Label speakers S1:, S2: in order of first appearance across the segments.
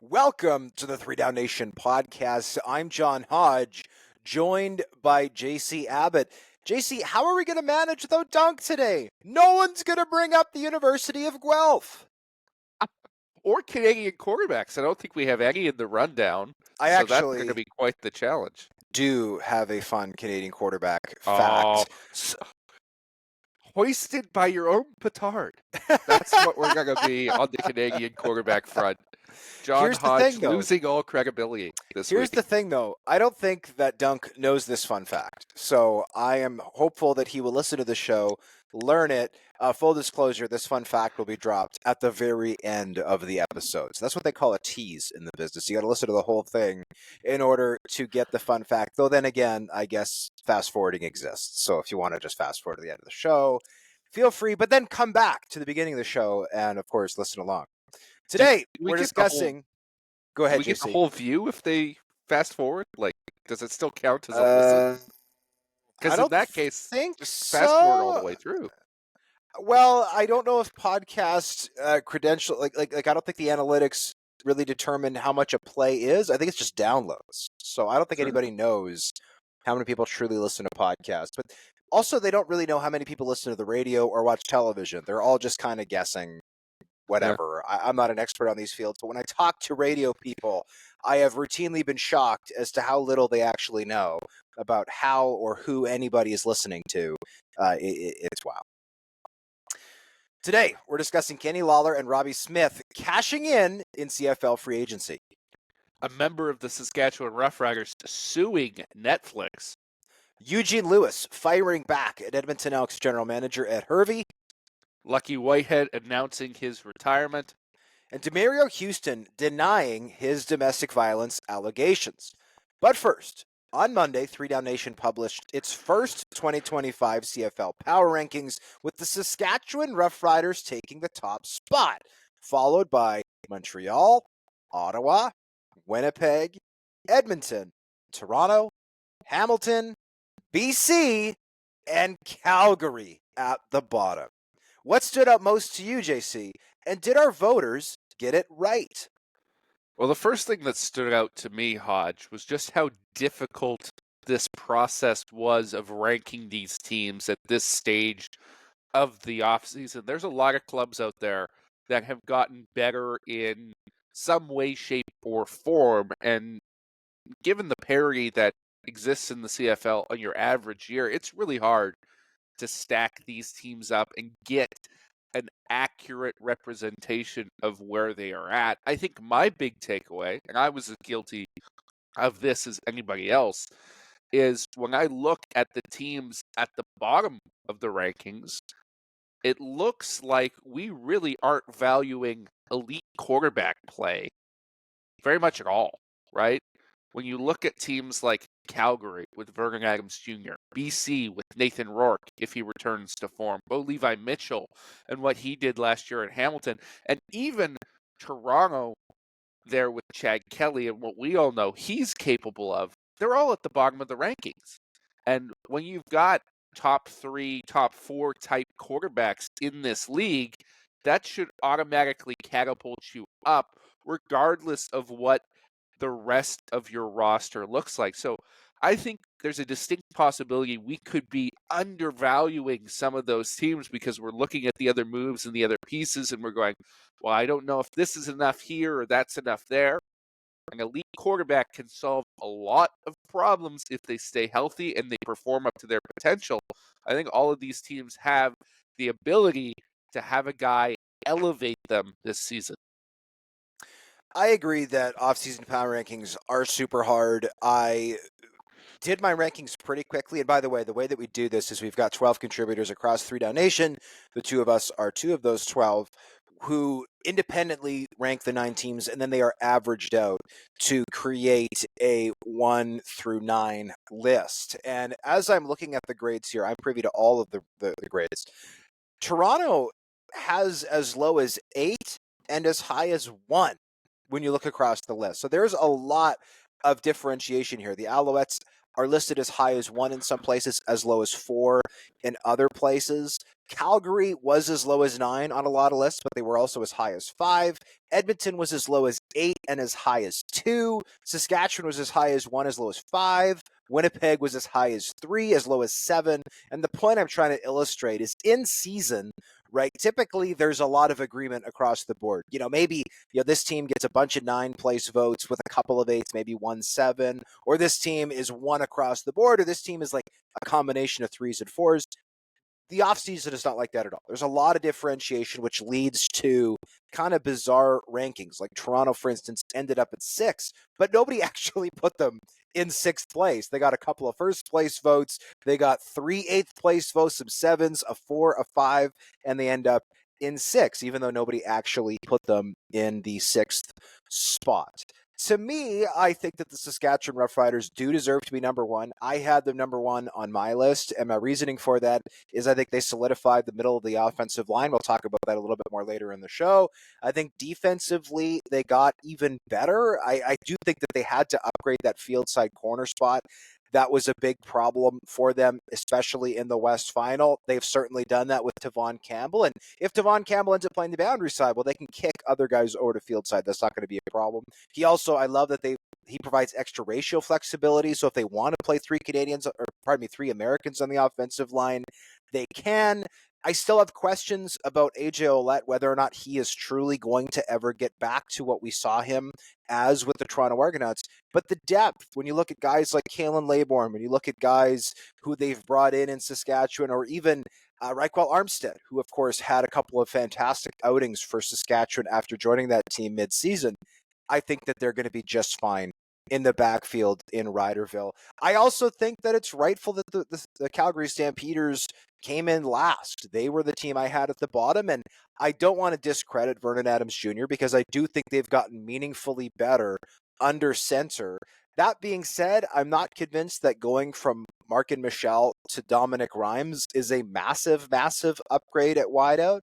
S1: Welcome to the 3DownNation podcast. I'm John Hodge, joined by JC Abbott. JC, how are we going to manage without Dunk today? No one's going to bring up the University of Guelph.
S2: Or Canadian quarterbacks. I don't think we have any in the rundown.
S1: That's
S2: going to be quite the challenge.
S1: Do have a fun Canadian quarterback fact.
S2: Hoisted by your own petard. That's what we're going to be on the Canadian quarterback front. John Hodge losing all credibility this week.
S1: Here's the thing, though. I don't think that Dunk knows this fun fact. So I am hopeful that he will listen to the show, learn it. Full disclosure, this fun fact will be dropped at the very end of the episode. So that's what they call a tease in the business. You got to listen to the whole thing in order to get the fun fact. Though then again, I guess fast forwarding exists. So if you want to just fast forward to the end of the show, feel free, but then come back to the beginning of the show and, of course, listen along. Today, we're discussing... Go ahead, JC.
S2: Do we get the whole view if they fast forward? Like, does it still count as a listen? Because in that case, just fast forward all the way through.
S1: Well, I don't know if podcast credential... Like, I don't think the analytics really determine how much a play is. I think it's just downloads. So I don't think anybody knows how many people truly listen to podcasts. But also, they don't really know how many people listen to the radio or watch television. They're all just kind of guessing. Whatever. Yeah. I'm not an expert on these fields, but when I talk to radio people, I have routinely been shocked as to how little they actually know about how or who anybody is listening to. It's wow. Today, we're discussing Kenny Lawler and Robbie Smith cashing in CFL free agency.
S2: A member of the Saskatchewan Roughriders suing Netflix.
S1: Eugene Lewis firing back at Edmonton Elks general manager Ed Hervey.
S2: Lucky Whitehead announcing his retirement.
S1: And Demerio Houston denying his domestic violence allegations. But first, on Monday, 3DownNation published its first 2025 CFL Power Rankings, with the Saskatchewan Roughriders taking the top spot, followed by Montreal, Ottawa, Winnipeg, Edmonton, Toronto, Hamilton, BC, and Calgary at the bottom. What stood out most to you, JC? And did our voters get it right?
S2: Well, the first thing that stood out to me, Hodge, was just how difficult this process was of ranking these teams at this stage of the offseason. There's a lot of clubs out there that have gotten better in some way, shape, or form. And given the parity that exists in the CFL on your average year, it's really hard to stack these teams up and get an accurate representation of where they are at. I think my big takeaway, and I was as guilty of this as anybody else, is when I look at the teams at the bottom of the rankings, it looks like we really aren't valuing elite quarterback play very much at all, right? When you look at teams like Calgary with Vernon Adams Jr., BC with Nathan Rourke, if he returns to form, Bo Levi Mitchell and what he did last year at Hamilton, and even Toronto there with Chad Kelly and what we all know he's capable of, they're all at the bottom of the rankings. And when you've got top 3, top 4 type quarterbacks in this league, that should automatically catapult you up regardless of what the rest of your roster looks like. So I think there's a distinct possibility we could be undervaluing some of those teams because we're looking at the other moves and the other pieces and we're going, well, I don't know if this is enough here or that's enough there. An elite quarterback can solve a lot of problems if they stay healthy and they perform up to their potential. I think all of these teams have the ability to have a guy elevate them this season.
S1: I agree that off-season power rankings are super hard. I did my rankings pretty quickly. And by the way that we do this is we've got 12 contributors across 3DownNation. The two of us are 2 of those 12 who independently rank the 9 teams, and then they are averaged out to create a 1 through 9 list. And as I'm looking at the grades here, I'm privy to all of the grades. Toronto has as low as 8 and as high as 1 when you look across the list. So there's a lot of differentiation here. The Alouettes are listed as high as 1 in some places, as low as 4 in other places. Calgary was as low as 9 on a lot of lists, but they were also as high as 5. Edmonton was as low as 8 and as high as 2. Saskatchewan was as high as 1, as low as 5. Winnipeg was as high as 3, as low as 7. And the point I'm trying to illustrate is in season, right? Typically, there's a lot of agreement across the board. Maybe this team gets a bunch of 9-place votes with a couple of 8s, maybe 1-7, or this team is 1 across the board, or this team is like a combination of 3s and 4s. The offseason is not like that at all. There's a lot of differentiation, which leads to kind of bizarre rankings. Like Toronto, for instance, ended up at 6, but nobody actually put them in 6th place. They got a couple of first place votes. They got 3 8th place votes, some 7s, a 4, a 5, and they end up in 6, even though nobody actually put them in the 6th spot. To me, I think that the Saskatchewan Roughriders do deserve to be number 1. I had them number 1 on my list, and my reasoning for that is I think they solidified the middle of the offensive line. We'll talk about that a little bit more later in the show. I think defensively, they got even better. I do think that they had to upgrade that field side corner spot. That was a big problem for them, especially in the West Final. They've certainly done that with Tavon Campbell. And if Tavon Campbell ends up playing the boundary side, well, they can kick other guys over to field side. That's not going to be a problem. I love that he provides extra ratio flexibility. So if they want to play 3 Americans on the offensive line, they can. I still have questions about AJ Ouellette, whether or not he is truly going to ever get back to what we saw him as with the Toronto Argonauts. But the depth, when you look at guys like Kalen Laybourne, when you look at guys who they've brought in Saskatchewan, or even Reichwell Armstead, who of course had a couple of fantastic outings for Saskatchewan after joining that team mid-season, I think that they're going to be just fine in the backfield in Riderville. I also think that it's rightful that the Calgary Stampeders came in last. They were the team I had at the bottom, and I don't want to discredit Vernon Adams Jr. because I do think they've gotten meaningfully better under center. That being said, I'm not convinced that going from Mark and Michelle to Dominic Rhymes is a massive, massive upgrade at wideout.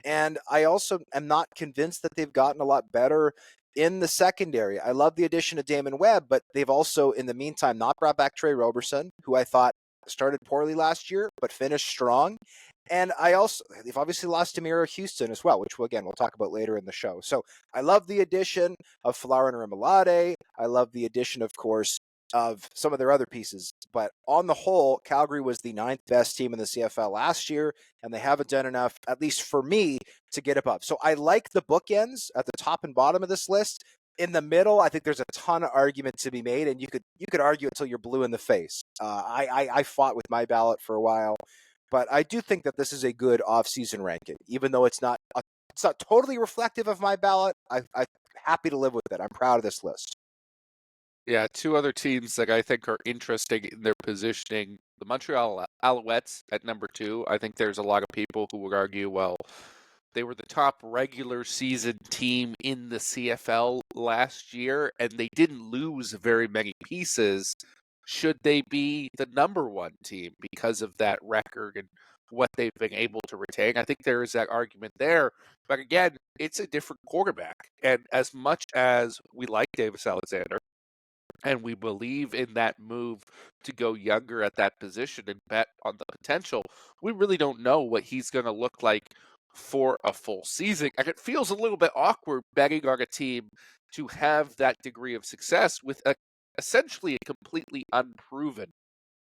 S1: And I also am not convinced that they've gotten a lot better in the secondary. I love the addition of Damon Webb, but they've also, in the meantime, not brought back Trey Roberson, who I thought started poorly last year, but finished strong. And they've obviously lost Demerio Houston as well, which we'll talk about later in the show. So I love the addition of Flower and Remalade. I love the addition, of course, of some of their other pieces. But on the whole, Calgary was the 9th best team in the CFL last year, and they haven't done enough, at least for me, to get above. So I like the bookends at the top and bottom of this list. In the middle, I think there's a ton of argument to be made, and you could argue until you're blue in the face. I fought with my ballot for a while, but I do think that this is a good off-season ranking, even though it's not totally reflective of my ballot. I'm happy to live with it. I'm proud of this list.
S2: Yeah, 2 other teams that I think are interesting in their positioning. The Montreal Alouettes at number 2. I think there's a lot of people who would argue, well, they were the top regular season team in the CFL last year, and they didn't lose very many pieces. Should they be the number 1 team because of that record and what they've been able to retain? I think there is that argument there. But again, it's a different quarterback. And as much as we like Davis Alexander, and we believe in that move to go younger at that position and bet on the potential, we really don't know what he's going to look like for a full season. And it feels a little bit awkward betting on a team to have that degree of success with essentially a completely unproven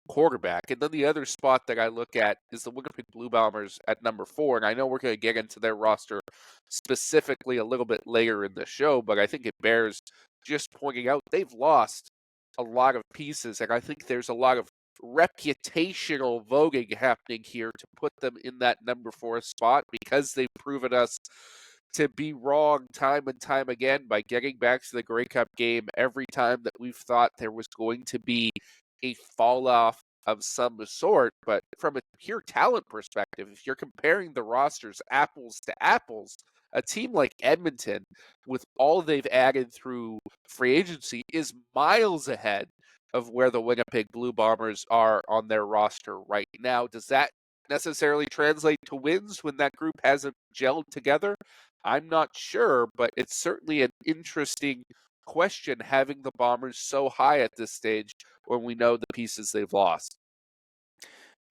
S2: quarterback. And then the other spot that I look at is the Winnipeg Blue Bombers at number 4. And I know we're going to get into their roster specifically a little bit later in the show, but I think it bears just pointing out they've lost a lot of pieces. And I think there's a lot of reputational voting happening here to put them in that number 4 spot because they've proven us to be wrong time and time again by getting back to the Grey Cup game every time that we've thought there was going to be a fall off of some sort. But from a pure talent perspective, if you're comparing the rosters apples to apples, a team like Edmonton, with all they've added through free agency, is miles ahead of where the Winnipeg Blue Bombers are on their roster right now. Does that necessarily translate to wins when that group hasn't gelled together? I'm not sure, but it's certainly an interesting question having the Bombers so high at this stage when we know the pieces they've lost.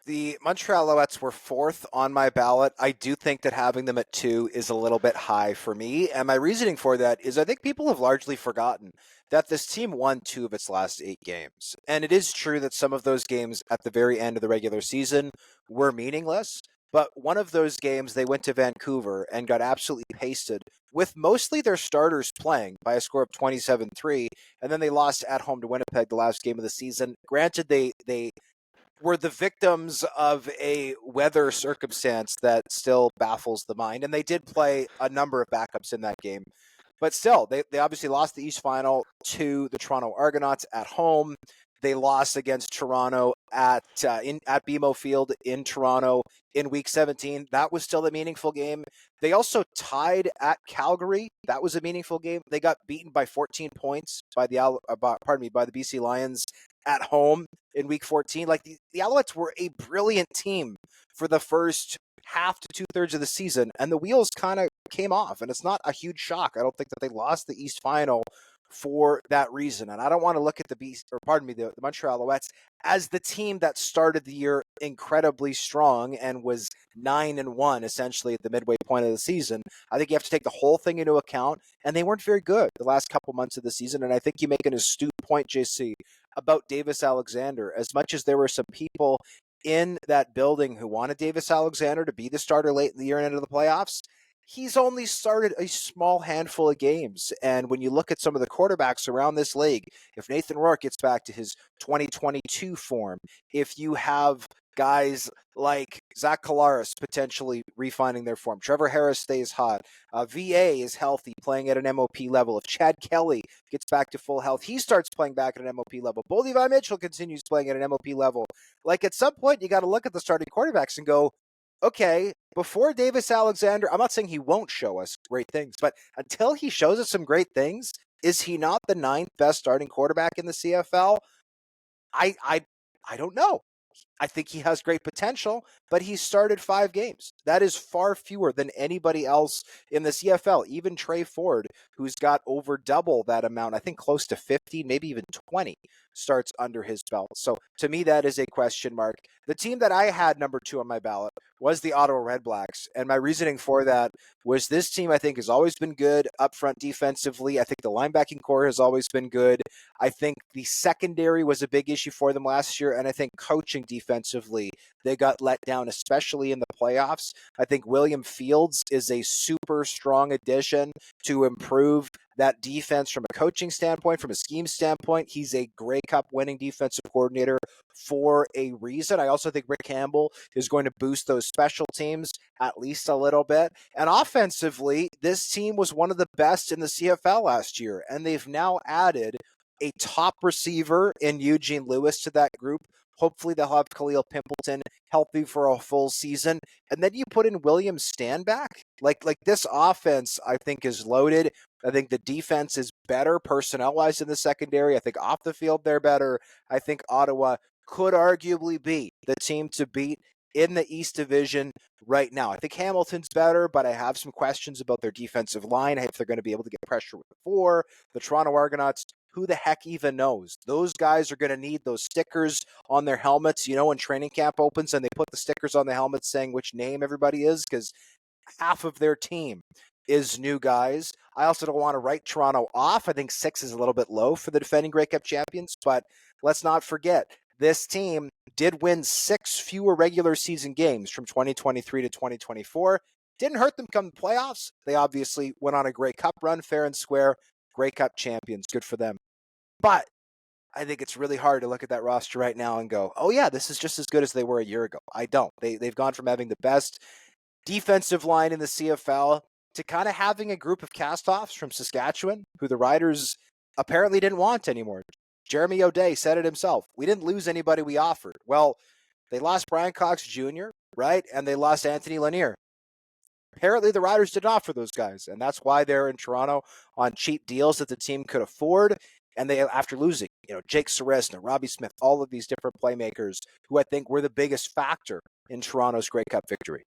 S1: The Montreal Alouettes were fourth on my ballot. I do think that having them at 2 is a little bit high for me. And my reasoning for that is I think people have largely forgotten that this team won 2 of its last 8 games. And it is true that some of those games at the very end of the regular season were meaningless. But one of those games, they went to Vancouver and got absolutely pasted with mostly their starters playing by a score of 27-3. And then they lost at home to Winnipeg the last game of the season. Granted, they were the victims of a weather circumstance that still baffles the mind. And they did play a number of backups in that game. But still, they obviously lost the East Final to the Toronto Argonauts at home. They lost against Toronto at BMO Field in Toronto in Week 17. That was still a meaningful game. They also tied at Calgary. That was a meaningful game. They got beaten by 14 points by the BC Lions at home in Week 14. Like the Alouettes were a brilliant team for the first half to 2/3 of the season, and the wheels kind of came off. And it's not a huge shock. I don't think that they lost the East Final for that reason. And I don't want to look at the Montreal Alouettes as the team that started the year incredibly strong and was 9-1 essentially at the midway point of the season. I think you have to take the whole thing into account, and they weren't very good the last couple months of the season. And I think you make an astute point, JC, about Davis Alexander. As much as there were some people in that building who wanted Davis Alexander to be the starter late in the year and into the playoffs, he's only started a small handful of games. And when you look at some of the quarterbacks around this league, if Nathan Rourke gets back to his 2022 form, if you have guys like Zach Collaros potentially refining their form, Trevor Harris stays hot, VA is healthy, playing at an MOP level. If Chad Kelly gets back to full health, he starts playing back at an MOP level. Bo Levi Mitchell continues playing at an MOP level. Like at some point, you got to look at the starting quarterbacks and go, okay, before Davis Alexander, I'm not saying he won't show us great things, but until he shows us some great things, is he not the 9th best starting quarterback in the CFL? I don't know. I think he has great potential, but he started 5 games. That is far fewer than anybody else in the CFL. Even Trey Ford, who's got over double that amount, I think close to 50, maybe even 20 starts under his belt. So to me, that is a question mark. The team that I had number 2 on my ballot was the Ottawa Redblacks. And my reasoning for that was this team, I think, has always been good up front defensively. I think the linebacking core has always been good. I think the secondary was a big issue for them last year. And I think coaching defensively, they got let down, especially in the playoffs. I think William Fields is a super strong addition to improve that defense from a coaching standpoint, from a scheme standpoint. He's a Grey Cup winning defensive coordinator for a reason. I also think Rick Campbell is going to boost those special teams at least a little bit. And offensively, this team was one of the best in the CFL last year, and they've now added a top receiver in Eugene Lewis to that group. Hopefully they'll have Khalil Pimpleton healthy for a full season. And then you put in William Stanback. Like this offense, I think, is loaded. I think the defense is better personnel-wise in the secondary. I think off the field they're better. I think Ottawa could arguably be the team to beat in the East Division right now. I think Hamilton's better, but I have some questions about their defensive line, if they're going to be able to get pressure with the 4. The Toronto Argonauts, who the heck even knows? Those guys are going to need those stickers on their helmets. You know, when training camp opens and they put the stickers on the helmets saying which name everybody is, because half of their team is new guys. I also don't want to write Toronto off. I think 6 is a little bit low for the defending Grey Cup champions, but let's not forget, this team did win 6 fewer regular season games from 2023 to 2024. Didn't hurt them come the playoffs. They obviously went on a Grey Cup run, fair and square. Grey Cup champions, good for them. But I think it's really hard to look at that roster right now and go, oh yeah, this is just as good as they were a year ago. I don't. They've gone from having the best defensive line in the CFL to kind of having a group of cast-offs from Saskatchewan, who the Riders apparently didn't want anymore. Jeremy O'Day said it himself. We didn't lose anybody we offered. Well, they lost Brian Cox Jr., right? And they lost Anthony Lanier. Apparently, the Riders did not offer those guys, and that's why they're in Toronto on cheap deals that the team could afford. And they, after losing, Jake Seresna, Robbie Smith, all of these different playmakers who I think were the biggest factor in Toronto's Grey Cup victory.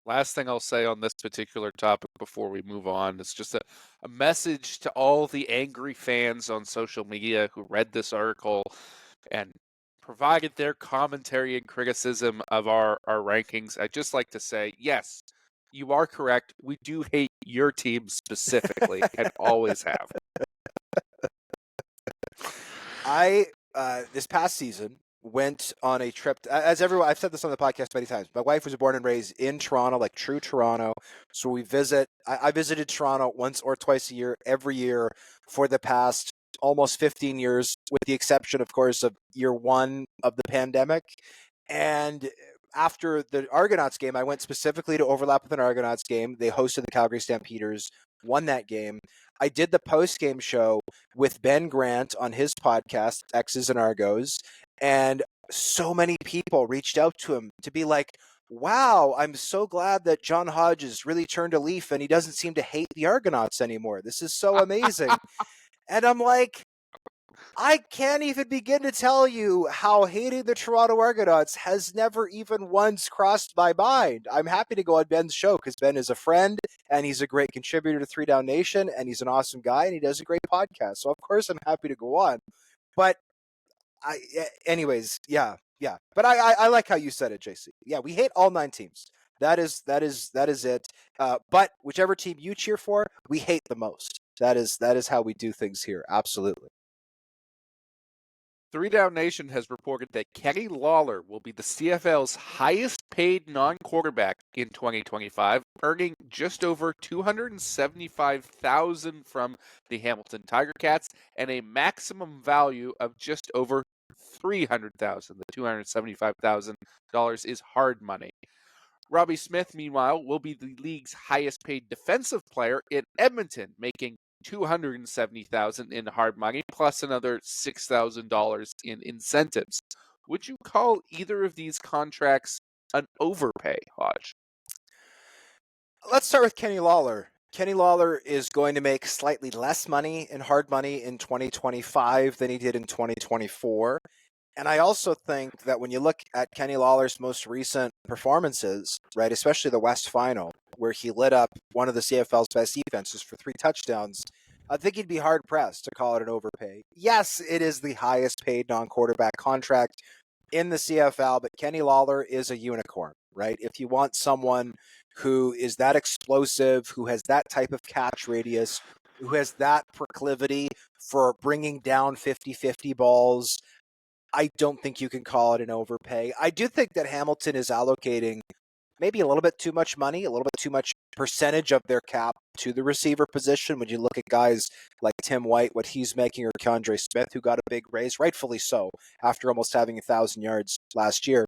S2: Last thing I'll say on this particular topic before we move on is just a message to all the angry fans on social media who read this article and provided their commentary and criticism of our rankings. I'd just like to say, yes, you are correct. We do hate your team specifically and always have.
S1: I this past season went on a trip. As everyone, I've said this on the podcast many times. My wife was born and raised in Toronto, like true Toronto. So we visit. I visited Toronto once or twice a year, every year for the past almost 15 years, with the exception, of course, of year one of the pandemic. And after the Argonauts game, I went specifically to overlap with an Argonauts game. They hosted the Calgary Stampeders, won that game. I did the post-game show with Ben Grant on his podcast, X's and Argos, and so many people reached out to him to be like, wow, I'm so glad that John Hodge has really turned a leaf and he doesn't seem to hate the Argonauts anymore. This is so amazing. And I'm like, I can't even begin to tell you how hating the Toronto Argonauts has never even once crossed my mind. I'm happy to go on Ben's show because Ben is a friend and he's a great contributor to 3DownNation and he's an awesome guy and he does a great podcast. So of course I'm happy to go on. But anyways, yeah. But I like how you said it, JC. Yeah, we hate all 9 teams. That is it. But whichever team you cheer for, we hate the most. That is how we do things here. Absolutely.
S2: 3DownNation has reported that Kenny Lawler will be the CFL's highest paid non-quarterback in 2025, earning just over $275,000 from the Hamilton Tiger Cats and a maximum value of just over $300,000. The $275,000 is hard money. Robbie Smith, meanwhile, will be the league's highest paid defensive player in Edmonton, making $270,000 in hard money, plus another $6,000 in incentives. Would you call either of these contracts an overpay, Hodge?
S1: Let's start with Kenny Lawler. Kenny Lawler is going to make slightly less money in hard money in 2025 than he did in 2024. And I also think that when you look at Kenny Lawler's most recent performances, right, especially the West Final, where he lit up one of the CFL's best defenses for 3 touchdowns, I think he'd be hard-pressed to call it an overpay. Yes, it is the highest paid non-quarterback contract in the CFL, but Kenny Lawler is a unicorn, right? If you want someone who is that explosive, who has that type of catch radius, who has that proclivity for bringing down 50-50 balls, I don't think you can call it an overpay. I do think that Hamilton is allocating maybe a little bit too much money, a little bit too much percentage of their cap to the receiver position. When you look at guys like Tim White, what he's making, or Keandre Smith, who got a big raise, rightfully so, after almost having 1,000 yards last year.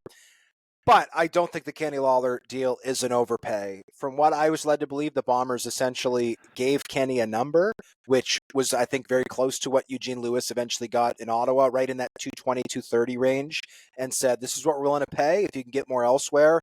S1: But I don't think the Kenny Lawler deal is an overpay. From what I was led to believe, the Bombers essentially gave Kenny a number, which was, I think, very close to what Eugene Lewis eventually got in Ottawa, right in that 220, 230 range, and said, this is what we're willing to pay. If you can get more elsewhere,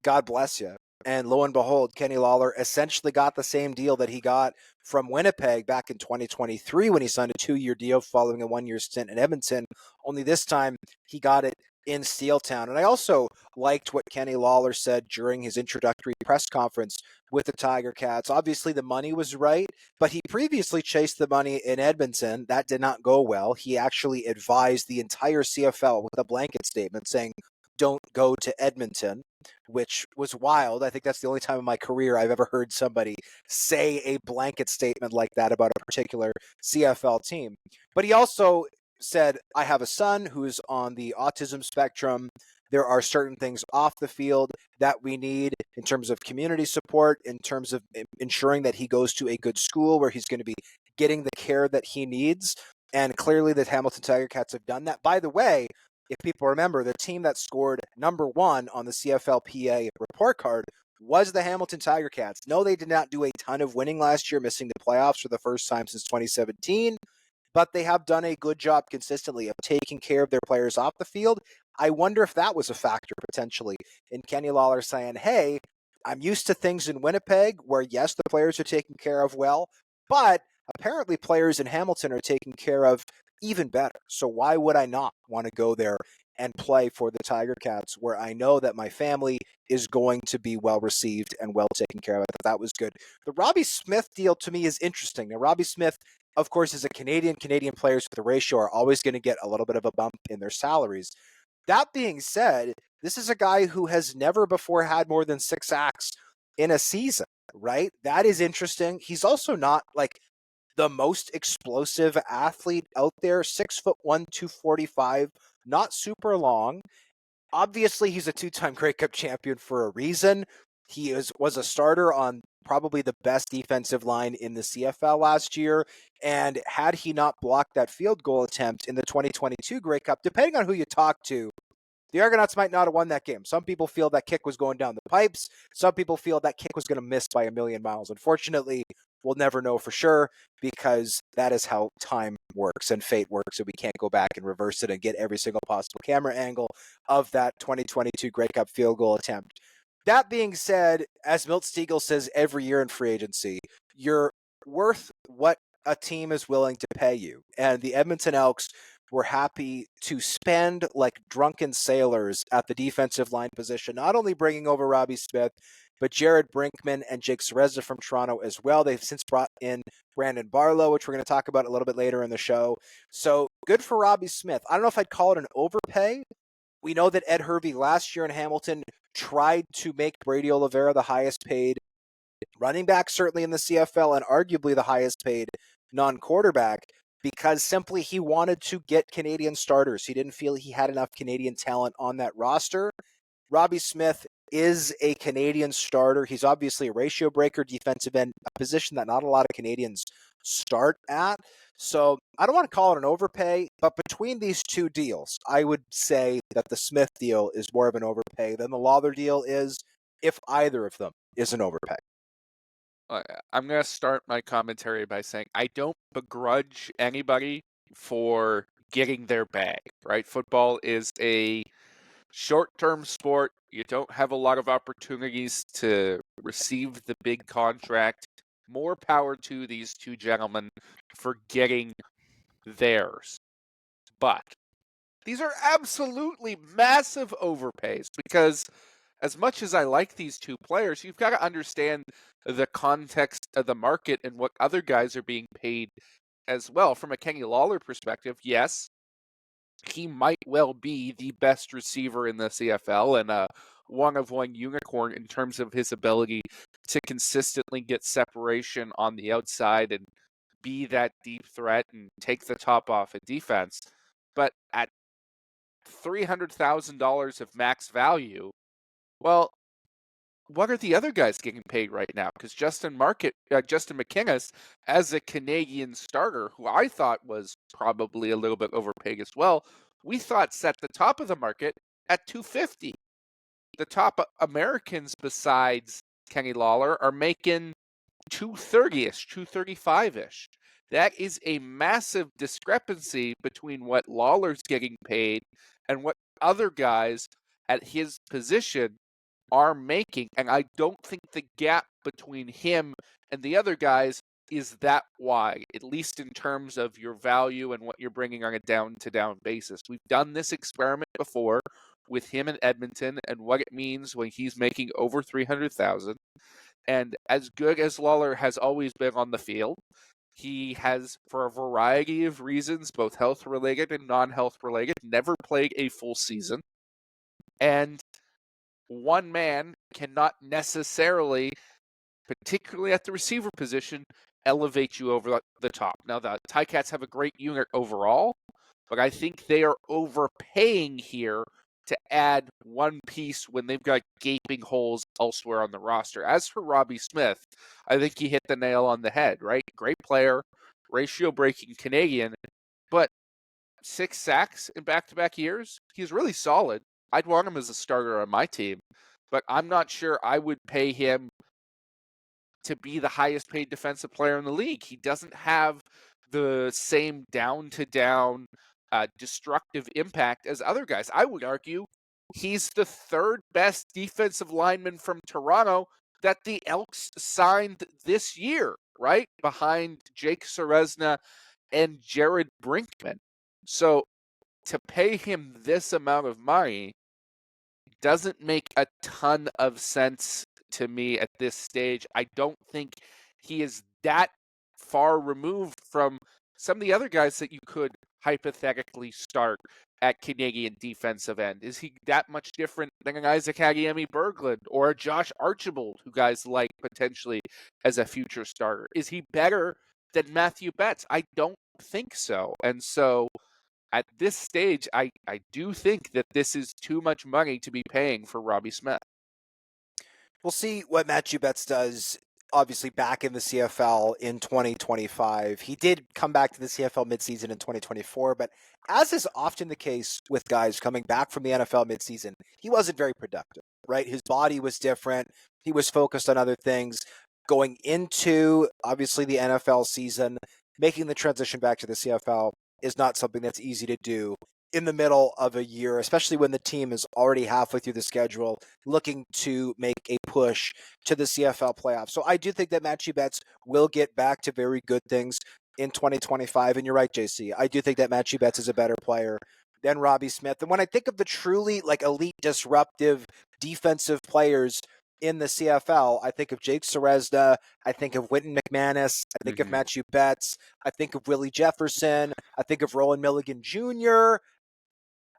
S1: God bless you. And lo and behold, Kenny Lawler essentially got the same deal that he got from Winnipeg back in 2023 when he signed a 2-year deal following a 1-year stint in Edmonton. Only this time he got it in Steeltown. And I also liked what Kenny Lawler said during his introductory press conference with the Tiger Cats. Obviously, the money was right, but he previously chased the money in Edmonton. That did not go well. He actually advised the entire CFL with a blanket statement saying, don't go to Edmonton, which was wild. I think that's the only time in my career I've ever heard somebody say a blanket statement like that about a particular CFL team. But he also said, I have a son who's on the autism spectrum. There are certain things off the field that we need in terms of community support, in terms of ensuring that he goes to a good school where he's going to be getting the care that he needs. And clearly the Hamilton Tiger Cats have done that. By the way, if people remember, the team that scored number 1 on the CFLPA report card was the Hamilton Tiger Cats. No, they did not do a ton of winning last year, missing the playoffs for the first time since 2017, but they have done a good job consistently of taking care of their players off the field. I wonder if that was a factor potentially in Kenny Lawler saying, hey, I'm used to things in Winnipeg where, yes, the players are taken care of well, but apparently players in Hamilton are taken care of even better. So why would I not want to go there and play for the Tiger Cats, where I know that my family is going to be well received and well taken care of? That was good. The Robbie Smith deal to me is interesting. Now, Robbie Smith, of course, is a Canadian. Canadian players with the ratio are always going to get a little bit of a bump in their salaries. That being said, this is a guy who has never before had more than 6 sacks in a season, right? That is interesting. He's also not like the most explosive athlete out there. 6'1", 245, not super long. Obviously, he's a 2-time Grey Cup champion for a reason. He was a starter on probably the best defensive line in the CFL last year. And had he not blocked that field goal attempt in the 2022 Grey Cup, depending on who you talk to, the Argonauts might not have won that game. Some people feel that kick was going down the pipes. Some people feel that kick was going to miss by a million miles. Unfortunately, we'll never know for sure, because that is how time works and fate works, and we can't go back and reverse it and get every single possible camera angle of that 2022 Grey Cup field goal attempt. That being said, as Milt Stegall says every year in free agency, you're worth what a team is willing to pay you. And the Edmonton Elks were happy to spend like drunken sailors at the defensive line position, not only bringing over Robbie Smith, but Jared Brinkman and Jake Cereza from Toronto as well. They've since brought in Brandon Barlow, which we're going to talk about a little bit later in the show. So good for Robbie Smith. I don't know if I'd call it an overpay. We know that Ed Hervey last year in Hamilton tried to make Brady Oliveira the highest paid running back, certainly in the CFL, and arguably the highest paid non-quarterback, because simply he wanted to get Canadian starters. He didn't feel he had enough Canadian talent on that roster. Robbie Smith is a Canadian starter. He's obviously a ratio breaker, defensive end, a position that not a lot of Canadians start at. So I don't want to call it an overpay, but between these two deals, I would say that the Smith deal is more of an overpay than the Lawler deal is, if either of them is an overpay.
S2: I'm going to start my commentary by saying I don't begrudge anybody for getting their bag, right? Football is a short-term sport. You don't have a lot of opportunities to receive the big contract. More power to these two gentlemen for getting theirs. But these are absolutely massive overpays, because as much as I like these two players, you've got to understand the context of the market and what other guys are being paid as well. From a Kenny Lawler perspective, yes, he might well be the best receiver in the CFL and a one-of-one unicorn in terms of his ability to consistently get separation on the outside and be that deep threat and take the top off a defense. But at $300,000 of max value, well, what are the other guys getting paid right now? Because Justin McInnes, as a Canadian starter, who I thought was probably a little bit overpaid as well, we thought set the top of the market at $250. The top Americans besides Kenny Lawler are making $230-ish, $235-ish. That is a massive discrepancy between what Lawler's getting paid and what other guys at his position are making, and I don't think the gap between him and the other guys is that wide, at least in terms of your value and what you're bringing on a down-to-down basis. We've done this experiment before with him in Edmonton and what it means when he's making over $300,000. And as good as Lawler has always been on the field, he has, for a variety of reasons, both health-related and non-health-related, never played a full season. And one man cannot necessarily, particularly at the receiver position, elevate you over the top. Now, the Ticats have a great unit overall, but I think they are overpaying here to add one piece when they've got gaping holes elsewhere on the roster. As for Robbie Smith, I think he hit the nail on the head, right? Great player, ratio-breaking Canadian, but 6 sacks in back-to-back years? He's really solid. I'd want him as a starter on my team, but I'm not sure I would pay him to be the highest paid defensive player in the league. He doesn't have the same down-to-down destructive impact as other guys. I would argue he's the third best defensive lineman from Toronto that the Elks signed this year. right behind Jake Serezna and Jared Brinkman. So to pay him this amount of money doesn't make a ton of sense to me at this stage. I don't think he is that far removed from some of the other guys that you could hypothetically start at Canadian defensive end. Is he that much different than an Isaac Hagiemi Berglund or a Josh Archibald, who guys like potentially as a future starter? Is he better than Matthew Betts? I don't think so. And so at this stage, I do think that this is too much money to be paying for Robbie Smith.
S1: We'll see what Matthew Betts does, obviously back in the CFL in 2025. He did come back to the CFL midseason in 2024, but as is often the case with guys coming back from the NFL midseason, he wasn't very productive, right? His body was different. He was focused on other things. Going into, obviously, the NFL season, making the transition back to the CFL is not something that's easy to do in the middle of a year, especially when the team is already halfway through the schedule, looking to make a push to the CFL playoffs. So I do think that Matthew Betts will get back to very good things in 2025. And you're right, JC. I do think that Matthew Betts is a better player than Robbie Smith. And when I think of the truly elite disruptive defensive players in the CFL, I think of Jake Serezda, I think of Wynton McManus, I think of Matthew Betts, I think of Willie Jefferson, I think of Roland Milligan Jr.,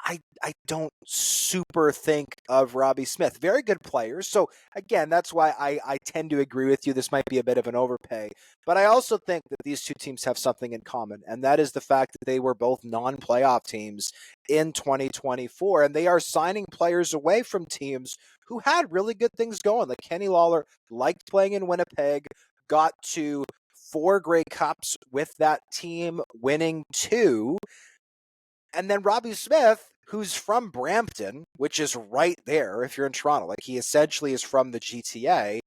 S1: I don't super think of Robbie Smith. Very good players. So, again, that's why I tend to agree with you. This might be a bit of an overpay. But I also think that these two teams have something in common, and that is the fact that they were both non-playoff teams in 2024, and they are signing players away from teams who had really good things going. Like Kenny Lawler liked playing in Winnipeg, got to 4 Grey Cups with that team, winning 2. And then Robbie Smith, who's from Brampton, which is right there if you're in Toronto, like he essentially is from the GTA,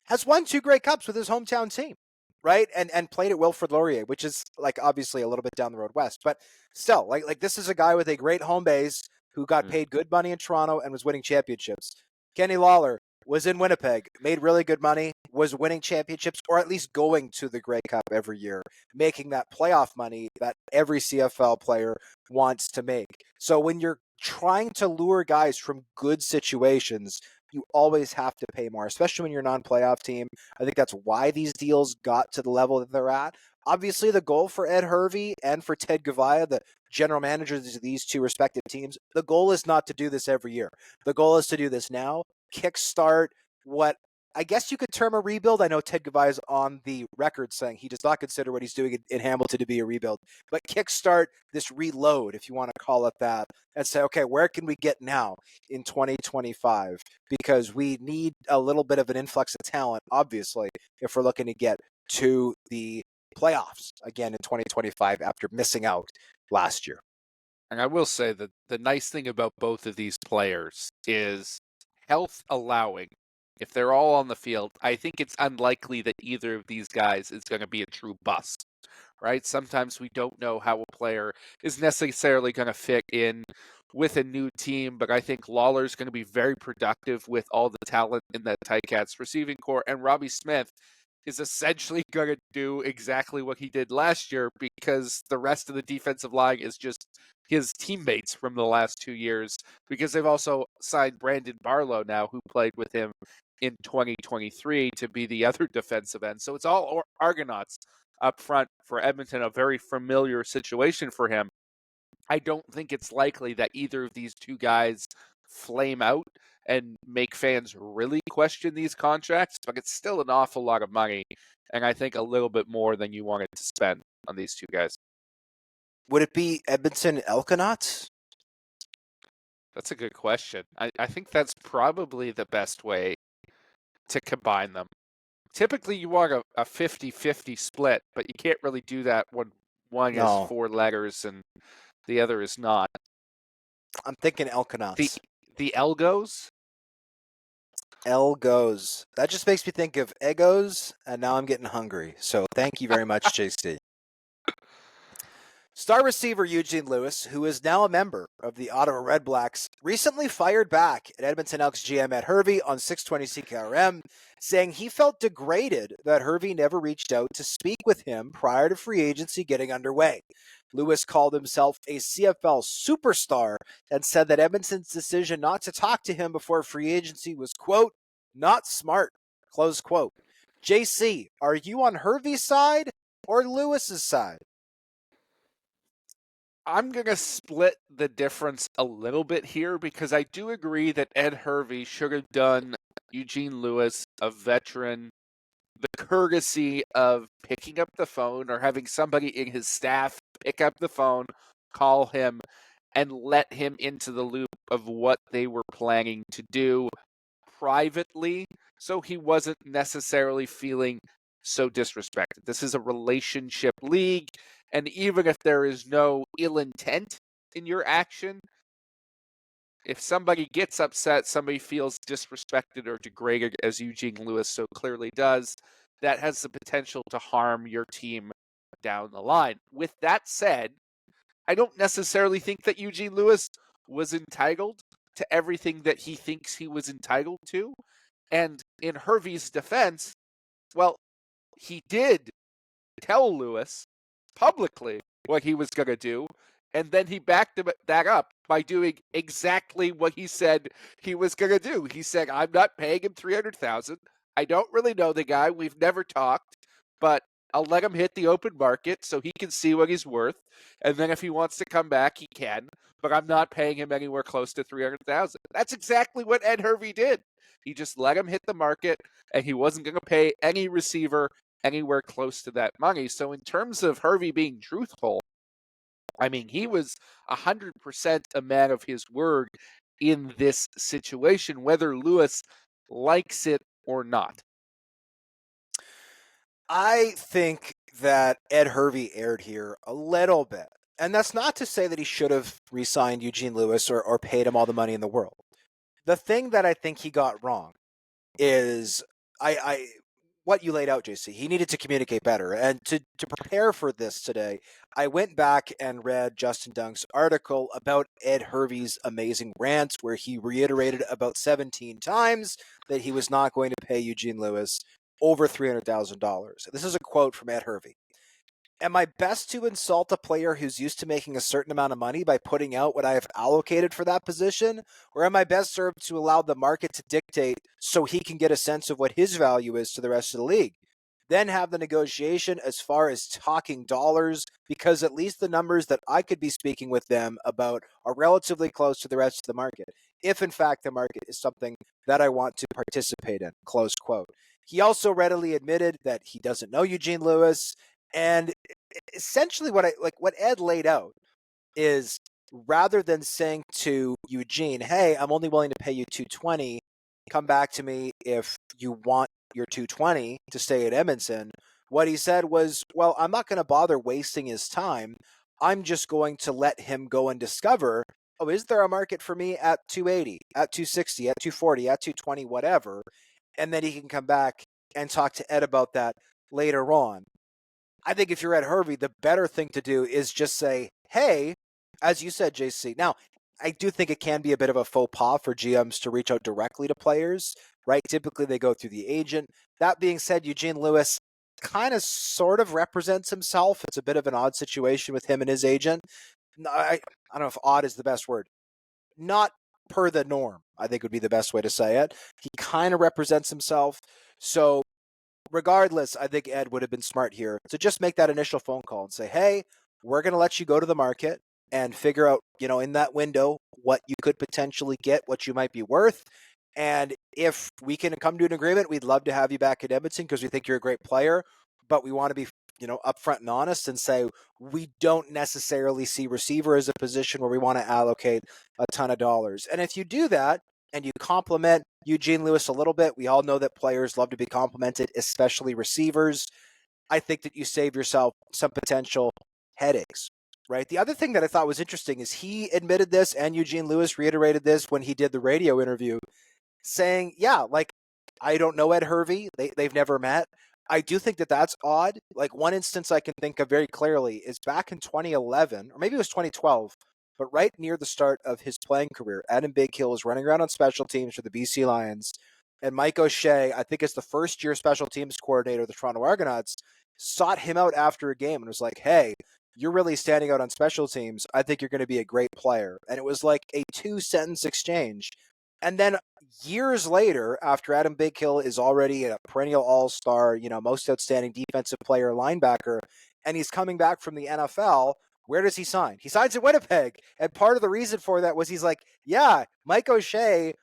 S1: has won 2 Grey Cups with his hometown team, right? And played at Wilfrid Laurier, which is obviously a little bit down the road west, but still, like this is a guy with a great home base who got paid good money in Toronto and was winning championships. Kenny Lawler was in Winnipeg, made really good money, was winning championships, or at least going to the Grey Cup every year, making that playoff money that every CFL player wants to make. So when you're trying to lure guys from good situations, you always have to pay more, especially when you're a non-playoff team. I think that's why these deals got to the level that they're at. Obviously, the goal for Ed Hervey and for Ted Gavaya, the general managers of these two respective teams, the goal is not to do this every year. The goal is to do this now, kickstart what I guess you could term a rebuild. I know Ted Gavai is on the record saying he does not consider what he's doing in Hamilton to be a rebuild, but kickstart this reload, if you want to call it that, and say, okay, where can we get now in 2025? Because we need a little bit of an influx of talent, obviously, if we're looking to get to the playoffs again in 2025 after missing out last year.
S2: And I will say that the nice thing about both of these players is, health allowing, if they're all on the field, I think it's unlikely that either of these guys is going to be a true bust, right? Sometimes we don't know how a player is necessarily going to fit in with a new team, but I think Lawler's going to be very productive with all the talent in that Ticats receiving core, and Robbie Smith is essentially going to do exactly what he did last year, because the rest of the defensive line is just his teammates from the last 2 years, because they've also signed Brandon Barlow now, who played with him in 2023, to be the other defensive end. So it's all Argonauts up front for Edmonton, a very familiar situation for him. I don't think it's likely that either of these two guys flame out and make fans really question these contracts, but it's still an awful lot of money, and I think a little bit more than you wanted to spend on these two guys.
S1: Would it be Edmonton Elkonauts?
S2: That's a good question. I think that's probably the best way to combine them. Typically, you want a 50-50 split, but you can't really do that when one is 4 letters and the other is not.
S1: I'm thinking Elkonauts.
S2: The Elgos?
S1: Elgos. That just makes me think of Egos, and now I'm getting hungry. So thank you very much, JC. Star receiver Eugene Lewis, who is now a member of the Ottawa Redblacks, recently fired back at Edmonton Elks GM Ed Hervey on 620 CKRM, saying he felt degraded that Hervey never reached out to speak with him prior to free agency getting underway. Lewis called himself a CFL superstar and said that Edmonton's decision not to talk to him before free agency was, quote, not smart, close quote. JC, are you on Hervey's side or Lewis's side?
S2: I'm going to split the difference a little bit here because I do agree that Ed Hervey should have done Eugene Lewis, a veteran, the courtesy of picking up the phone or having somebody in his staff pick up the phone, call him, and let him into the loop of what they were planning to do privately so he wasn't necessarily feeling so disrespected. This is a relationship league, and even if there is no ill intent in your action, if somebody gets upset, somebody feels disrespected or degraded, as Eugene Lewis so clearly does, that has the potential to harm your team down the line. With that said, I don't necessarily think that Eugene Lewis was entitled to everything that he thinks he was entitled to. And in Hervey's defense, well, he did tell Lewis publicly what he was going to do, and then he backed that up by doing exactly what he said he was going to do. He said, I'm not paying him $300,000. I don't really know the guy. We've never talked, but I'll let him hit the open market so he can see what he's worth. And then if he wants to come back, he can, but I'm not paying him anywhere close to $300,000. That's exactly what Ed Hervey did. He just let him hit the market, and he wasn't going to pay any receiver anywhere close to that money. So in terms of Hervey being truthful, I mean, he was 100% a man of his word in this situation, whether Lewis likes it or not.
S1: I think that Ed Hervey erred here a little bit. And that's not to say that he should have re-signed Eugene Lewis or paid him all the money in the world. The thing that I think he got wrong is what you laid out, JC. He needed to communicate better. And to prepare for this today, I went back and read Justin Dunk's article about Ed Hervey's amazing rant, where he reiterated about 17 times that he was not going to pay Eugene Lewis over $300,000. This is a quote from Ed Hervey. Am I best to insult a player who's used to making a certain amount of money by putting out what I have allocated for that position? Or am I best served to allow the market to dictate so he can get a sense of what his value is to the rest of the league? Then have the negotiation as far as talking dollars, because at least the numbers that I could be speaking with them about are relatively close to the rest of the market, if in fact the market is something that I want to participate in, close quote. He also readily admitted that he doesn't know Eugene Lewis, and essentially what Ed laid out is, rather than saying to Eugene, hey, I'm only willing to pay you $220, come back to me if you want your $220 to stay at Edmonton, what he said was, well, I'm not going to bother wasting his time. I'm just going to let him go and discover, oh, is there a market for me at $280, at $260, at $240, at $220, whatever, and then he can come back and talk to Ed about that later on. I think if you're Ed Hervey, the better thing to do is just say, hey, as you said, JC. Now, I do think it can be a bit of a faux pas for GMs to reach out directly to players, right? Typically, they go through the agent. That being said, Eugene Lewis kind of sort of represents himself. It's a bit of an odd situation with him and his agent. I don't know if odd is the best word. Not per the norm, I think would be the best way to say it. He kind of represents himself. So regardless, I think Ed would have been smart here to just make that initial phone call and say, hey, we're going to let you go to the market and figure out, in that window, what you could potentially get, what you might be worth. And if we can come to an agreement, we'd love to have you back at Edmonton because we think you're a great player, but we want to be, upfront and honest and say, we don't necessarily see receiver as a position where we want to allocate a ton of dollars. And if you do that, and you compliment Eugene Lewis a little bit, we all know that players love to be complimented, especially receivers. I think that you save yourself some potential headaches, right? The other thing that I thought was interesting is he admitted this, and Eugene Lewis reiterated this when he did the radio interview, saying, yeah, I don't know Ed Hervey. They've never met. I do think that that's odd. Like, one instance I can think of very clearly is back in 2011, or maybe it was 2012, but right near the start of his playing career, Adam Big Hill was running around on special teams for the BC Lions, and Mike O'Shea, I think it's the first year special teams coordinator of the Toronto Argonauts, sought him out after a game and was like, hey, you're really standing out on special teams. I think you're going to be a great player. And it was like a 2-sentence exchange. And then years later, after Adam Big Hill is already a perennial all-star, most outstanding defensive player, linebacker, and he's coming back from the NFL, where does he sign? He signs in Winnipeg. And part of the reason for that was he's like, yeah, Mike O'Shea,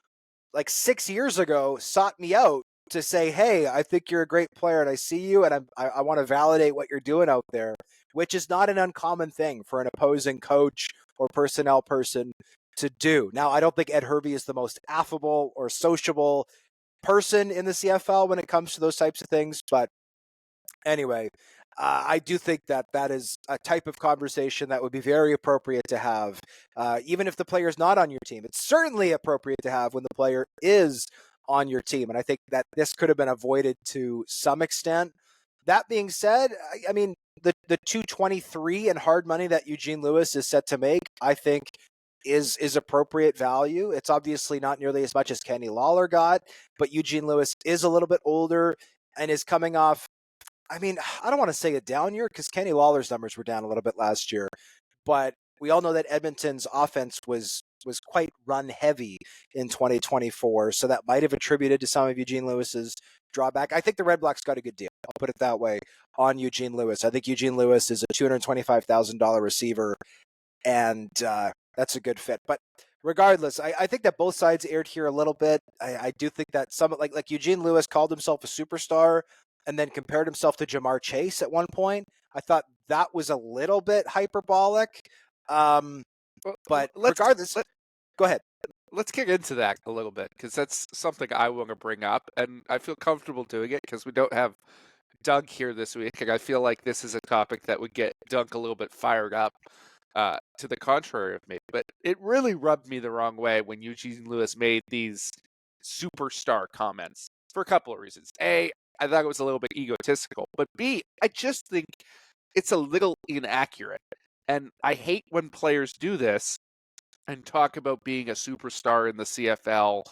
S1: like 6 years ago, sought me out to say, hey, I think you're a great player and I see you and I want to validate what you're doing out there, which is not an uncommon thing for an opposing coach or personnel person to do. Now, I don't think Ed Hervey is the most affable or sociable person in the CFL when it comes to those types of things, but anyway, I do think that that is a type of conversation that would be very appropriate to have, even if the player is not on your team. It's certainly appropriate to have when the player is on your team, and I think that this could have been avoided to some extent. That being said, I mean, the 223 and hard money that Eugene Lewis is set to make, I think, is appropriate value. It's obviously not nearly as much as Kenny Lawler got, but Eugene Lewis is a little bit older and is coming off, I mean, I don't want to say a down year because Kenny Lawler's numbers were down a little bit last year, but we all know that Edmonton's offense was quite run heavy in 2024, so that might have attributed to some of Eugene Lewis's drawback. I think the Red Blacks got a good deal. I'll put it that way on Eugene Lewis. I think Eugene Lewis is a $225,000 receiver, and that's a good fit. But regardless, I think that both sides aired here a little bit. I do think that some, like Eugene Lewis called himself a superstar and then compared himself to Jamar Chase at one point. I thought that was a little bit hyperbolic. But regardless, go ahead.
S2: Let's get into that a little bit because that's something I want to bring up, and I feel comfortable doing it because we don't have Dunk here this week, and I feel like this is a topic that would get Dunk a little bit fired up. To the contrary of me, but it really rubbed me the wrong way when Eugene Lewis made these superstar comments for a couple of reasons. A, I thought it was a little bit egotistical, but B, I just think it's a little inaccurate. And I hate when players do this and talk about being a superstar in the CFL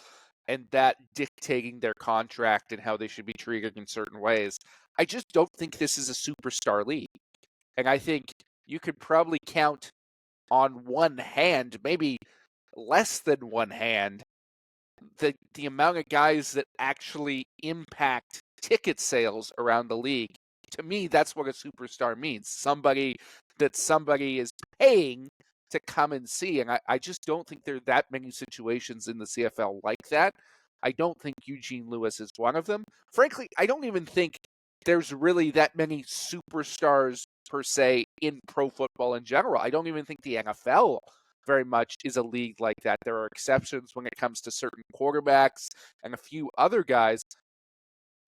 S2: and that dictating their contract and how they should be treated in certain ways. I just don't think this is a superstar league. And I think you could probably count on one hand, maybe less than one hand, the amount of guys that actually impact ticket sales around the league. To me, that's what a superstar means. Somebody is paying to come and see. And I just don't think there are that many situations in the CFL like that. I don't think Eugene Lewis is one of them. Frankly, I don't even think there's really that many superstars per se in pro football in general. I don't even think the NFL very much is a league like that. There are exceptions when it comes to certain quarterbacks and a few other guys.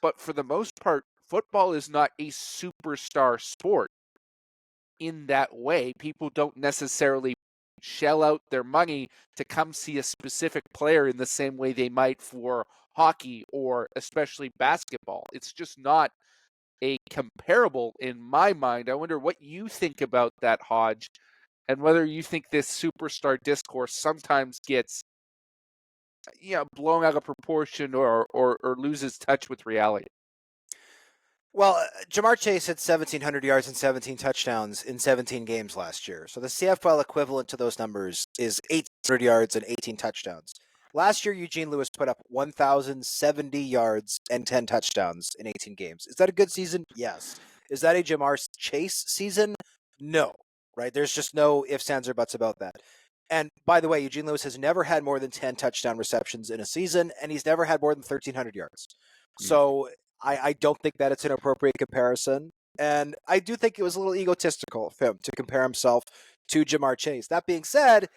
S2: But for the most part, football is not a superstar sport in that way. People don't necessarily shell out their money to come see a specific player in the same way they might for hockey or especially basketball. It's just not a comparable in my mind. I wonder what you think about that, Hodge, and whether you think this superstar discourse sometimes gets blown out of proportion or loses touch with reality.
S1: Well, Jamar Chase had 1,700 yards and 17 touchdowns in 17 games last year. So the CFL equivalent to those numbers is 800 yards and 18 touchdowns. Last year, Eugene Lewis put up 1,070 yards and 10 touchdowns in 18 games. Is that a good season? Yes. Is that a Jamar Chase season? No. Right? There's just no ifs, ands, or buts about that. And by the way, Eugene Lewis has never had more than 10 touchdown receptions in a season, and he's never had more than 1,300 yards. So I don't think that it's an appropriate comparison. And I do think it was a little egotistical of him to compare himself to Jamar Chase. That being said,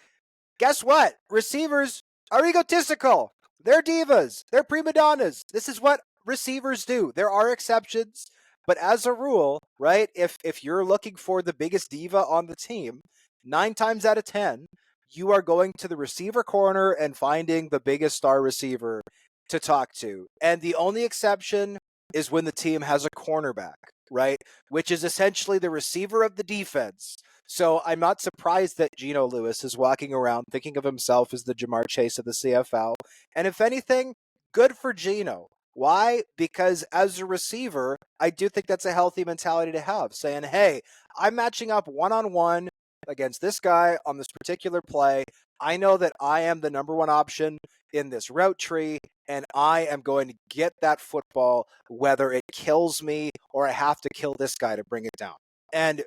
S1: guess what? Receivers are egotistical. They're divas. They're prima donnas. This is what receivers do. There are exceptions, but as a rule, right, if you're looking for the biggest diva on the team, 9 times out of 10, you are going to the receiver corner and finding the biggest star receiver to talk to. And the only exception is when the team has a cornerback, right? Which is essentially the receiver of the defense. So I'm not surprised that Geno Lewis is walking around thinking of himself as the Jamar Chase of the CFL. And if anything, good for Geno. Why? Because as a receiver, I do think that's a healthy mentality to have, saying, hey, I'm matching up one-on-one against this guy on this particular play. I know that I am the number one option in this route tree, and I am going to get that football whether it kills me or I have to kill this guy to bring it down. And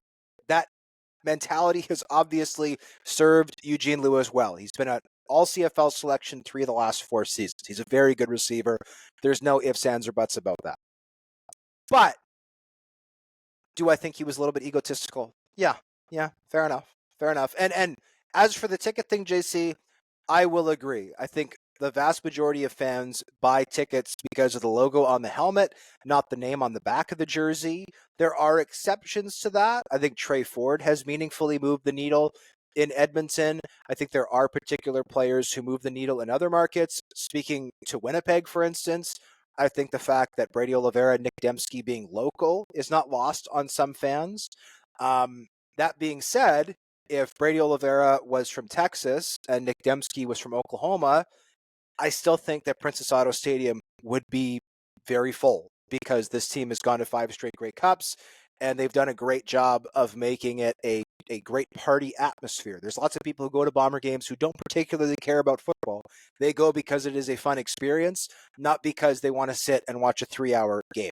S1: that mentality has obviously served Eugene Lewis well. He's been an all-CFL selection 3 of the last 4 seasons. He's a very good receiver. There's no ifs, ands, or buts about that. But do I think he was a little bit egotistical? Yeah, fair enough. And as for the ticket thing, JC, I will agree. I think the vast majority of fans buy tickets because of the logo on the helmet, not the name on the back of the jersey. There are exceptions to that. I think Trey Ford has meaningfully moved the needle in Edmonton. I think there are particular players who move the needle in other markets. Speaking to Winnipeg, for instance, I think the fact that Brady Oliveira and Nick Dembski being local is not lost on some fans. That being said, if Brady Oliveira was from Texas and Nick Dembski was from Oklahoma, I still think that Princess Auto Stadium would be very full because this team has gone to 5 straight Grey Cups, and they've done a great job of making it a great party atmosphere. There's lots of people who go to Bomber games who don't particularly care about football. They go because it is a fun experience, not because they want to sit and watch a 3-hour game.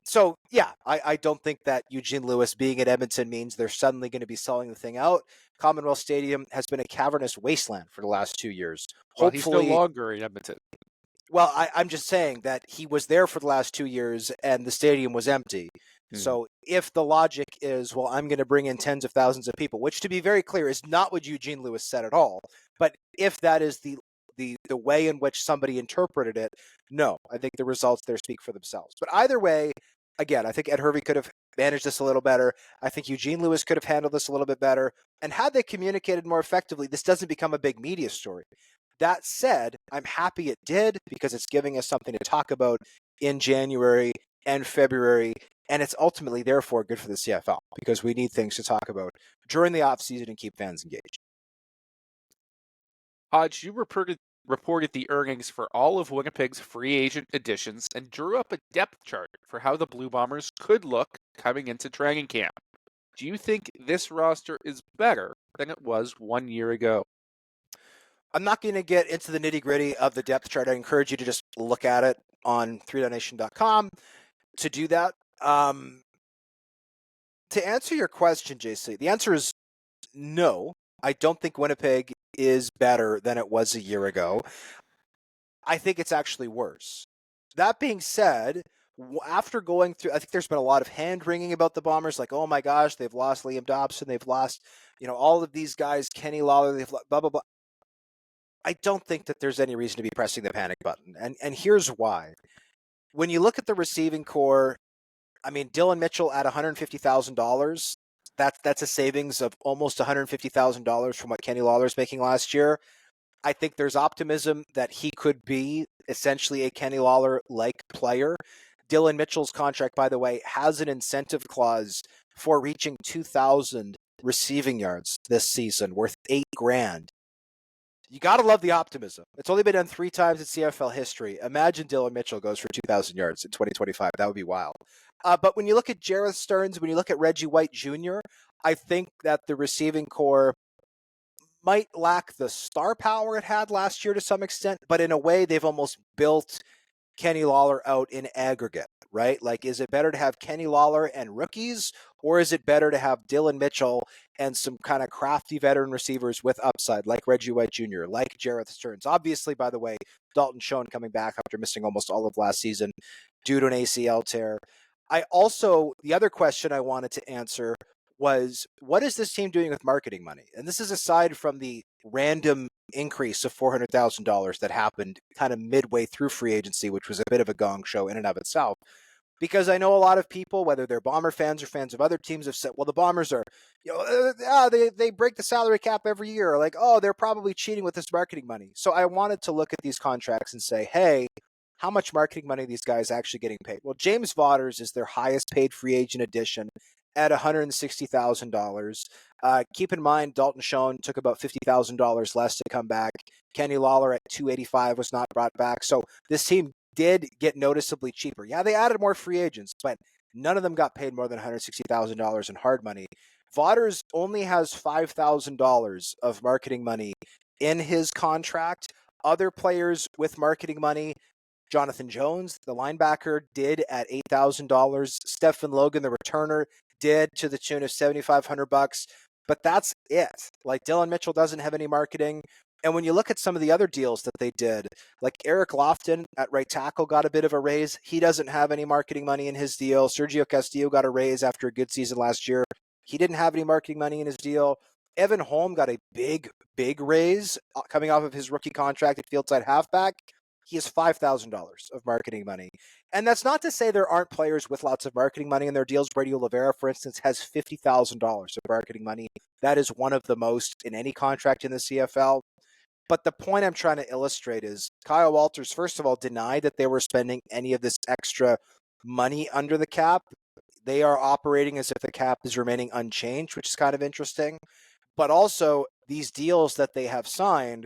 S1: So, yeah, I don't think that Eugene Lewis being at Edmonton means they're suddenly going to be selling the thing out. Commonwealth Stadium has been a cavernous wasteland for the last 2 years.
S2: Well, he's no longer in Edmonton.
S1: Well, I'm just saying that he was there for the last 2 years and the stadium was empty. So if the logic is, well, I'm going to bring in tens of thousands of people, which to be very clear is not what Eugene Lewis said at all. But if that is the way in which somebody interpreted it, no, I think the results there speak for themselves. But either way, again, I think Ed Hervey could have managed this a little better. I think Eugene Lewis could have handled this a little bit better. And had they communicated more effectively, this doesn't become a big media story. That said, I'm happy it did because it's giving us something to talk about in January and February. And it's ultimately, therefore, good for the CFL because we need things to talk about during the offseason and keep fans engaged.
S2: Hodge, you reported the earnings for all of Winnipeg's free agent additions and drew up a depth chart for how the Blue Bombers could look coming into training camp. Do you think this roster is better than it was 1 year ago?
S1: I'm not going to get into the nitty-gritty of the depth chart. I encourage you to just look at it on 3DownNation.com to do that. To answer your question, JC, the answer is no. I don't think Winnipeg is better than it was a year ago. I think it's actually worse. That being said, after going through, I think there's been a lot of hand-wringing about the Bombers, like, oh my gosh, they've lost Liam Dobson, they've lost, all of these guys, Kenny Lawler, they've lost, blah, blah, blah. I don't think that there's any reason to be pressing the panic button, and here's why. When you look at the receiving core, I mean, Dylan Mitchell at $150,000, that's a savings of almost $150,000 from what Kenny Lawler's making last year. I think there's optimism that he could be essentially a Kenny Lawler-like player. Dylan Mitchell's contract, by the way, has an incentive clause for reaching 2,000 receiving yards this season, worth $8,000. You got to love the optimism. It's only been done 3 times in CFL history. Imagine Dylan Mitchell goes for 2,000 yards in 2025. That would be wild. But when you look at Jareth Stearns, when you look at Reggie White Jr., I think that the receiving core might lack the star power it had last year to some extent, but in a way they've almost built Kenny Lawler out in aggregate, right? Like, is it better to have Kenny Lawler and rookies, or is it better to have Dylan Mitchell and some kind of crafty veteran receivers with upside, like Reggie White Jr., like Jareth Stearns? Obviously, by the way, Dalton Schoen coming back after missing almost all of last season due to an ACL tear. The other question I wanted to answer was, what is this team doing with marketing money? And this is aside from the random increase of $400,000 that happened kind of midway through free agency, which was a bit of a gong show in and of itself. Because I know a lot of people, whether they're Bomber fans or fans of other teams, have said, well, the Bombers are, they break the salary cap every year. Like, oh, they're probably cheating with this marketing money. So I wanted to look at these contracts and say, hey, how much marketing money these guys actually getting paid. Well, James Vaughters is their highest paid free agent addition at $160,000. Keep in mind, Dalton Schoen took about $50,000 less to come back. Kenny Lawler at $285 was not brought back. So this team did get noticeably cheaper. Yeah, they added more free agents, but none of them got paid more than $160,000 in hard money. Vaughters only has $5,000 of marketing money in his contract. Other players with marketing money, Jonathan Jones, the linebacker, did at $8,000. Stephen Logan, the returner, did to the tune of $7,500. But that's it. Like, Dylan Mitchell doesn't have any marketing. And when you look at some of the other deals that they did, like Eric Lofton at right tackle got a bit of a raise. He doesn't have any marketing money in his deal. Sergio Castillo got a raise after a good season last year. He didn't have any marketing money in his deal. Evan Holm got a big raise coming off of his rookie contract at fieldside halfback. He has $5,000 of marketing money. And that's not to say there aren't players with lots of marketing money in their deals. Brady Oliveira, for instance, has $50,000 of marketing money. That is one of the most in any contract in the CFL. But the point I'm trying to illustrate is Kyle Walters, first of all, denied that they were spending any of this extra money under the cap. They are operating as if the cap is remaining unchanged, which is kind of interesting. But also, these deals that they have signed,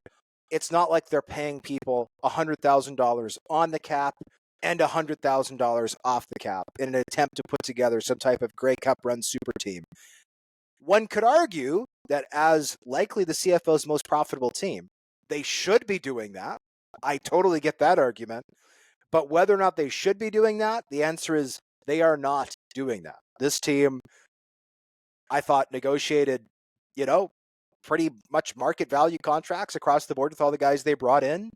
S1: it's not like they're paying people $100,000 on the cap and $100,000 off the cap in an attempt to put together some type of Grey Cup run super team. One could argue that as likely the CFL's most profitable team, they should be doing that. I totally get that argument. But whether or not they should be doing that, the answer is they are not doing that. This team, I thought, negotiated, pretty much market value contracts across the board with all the guys they brought in.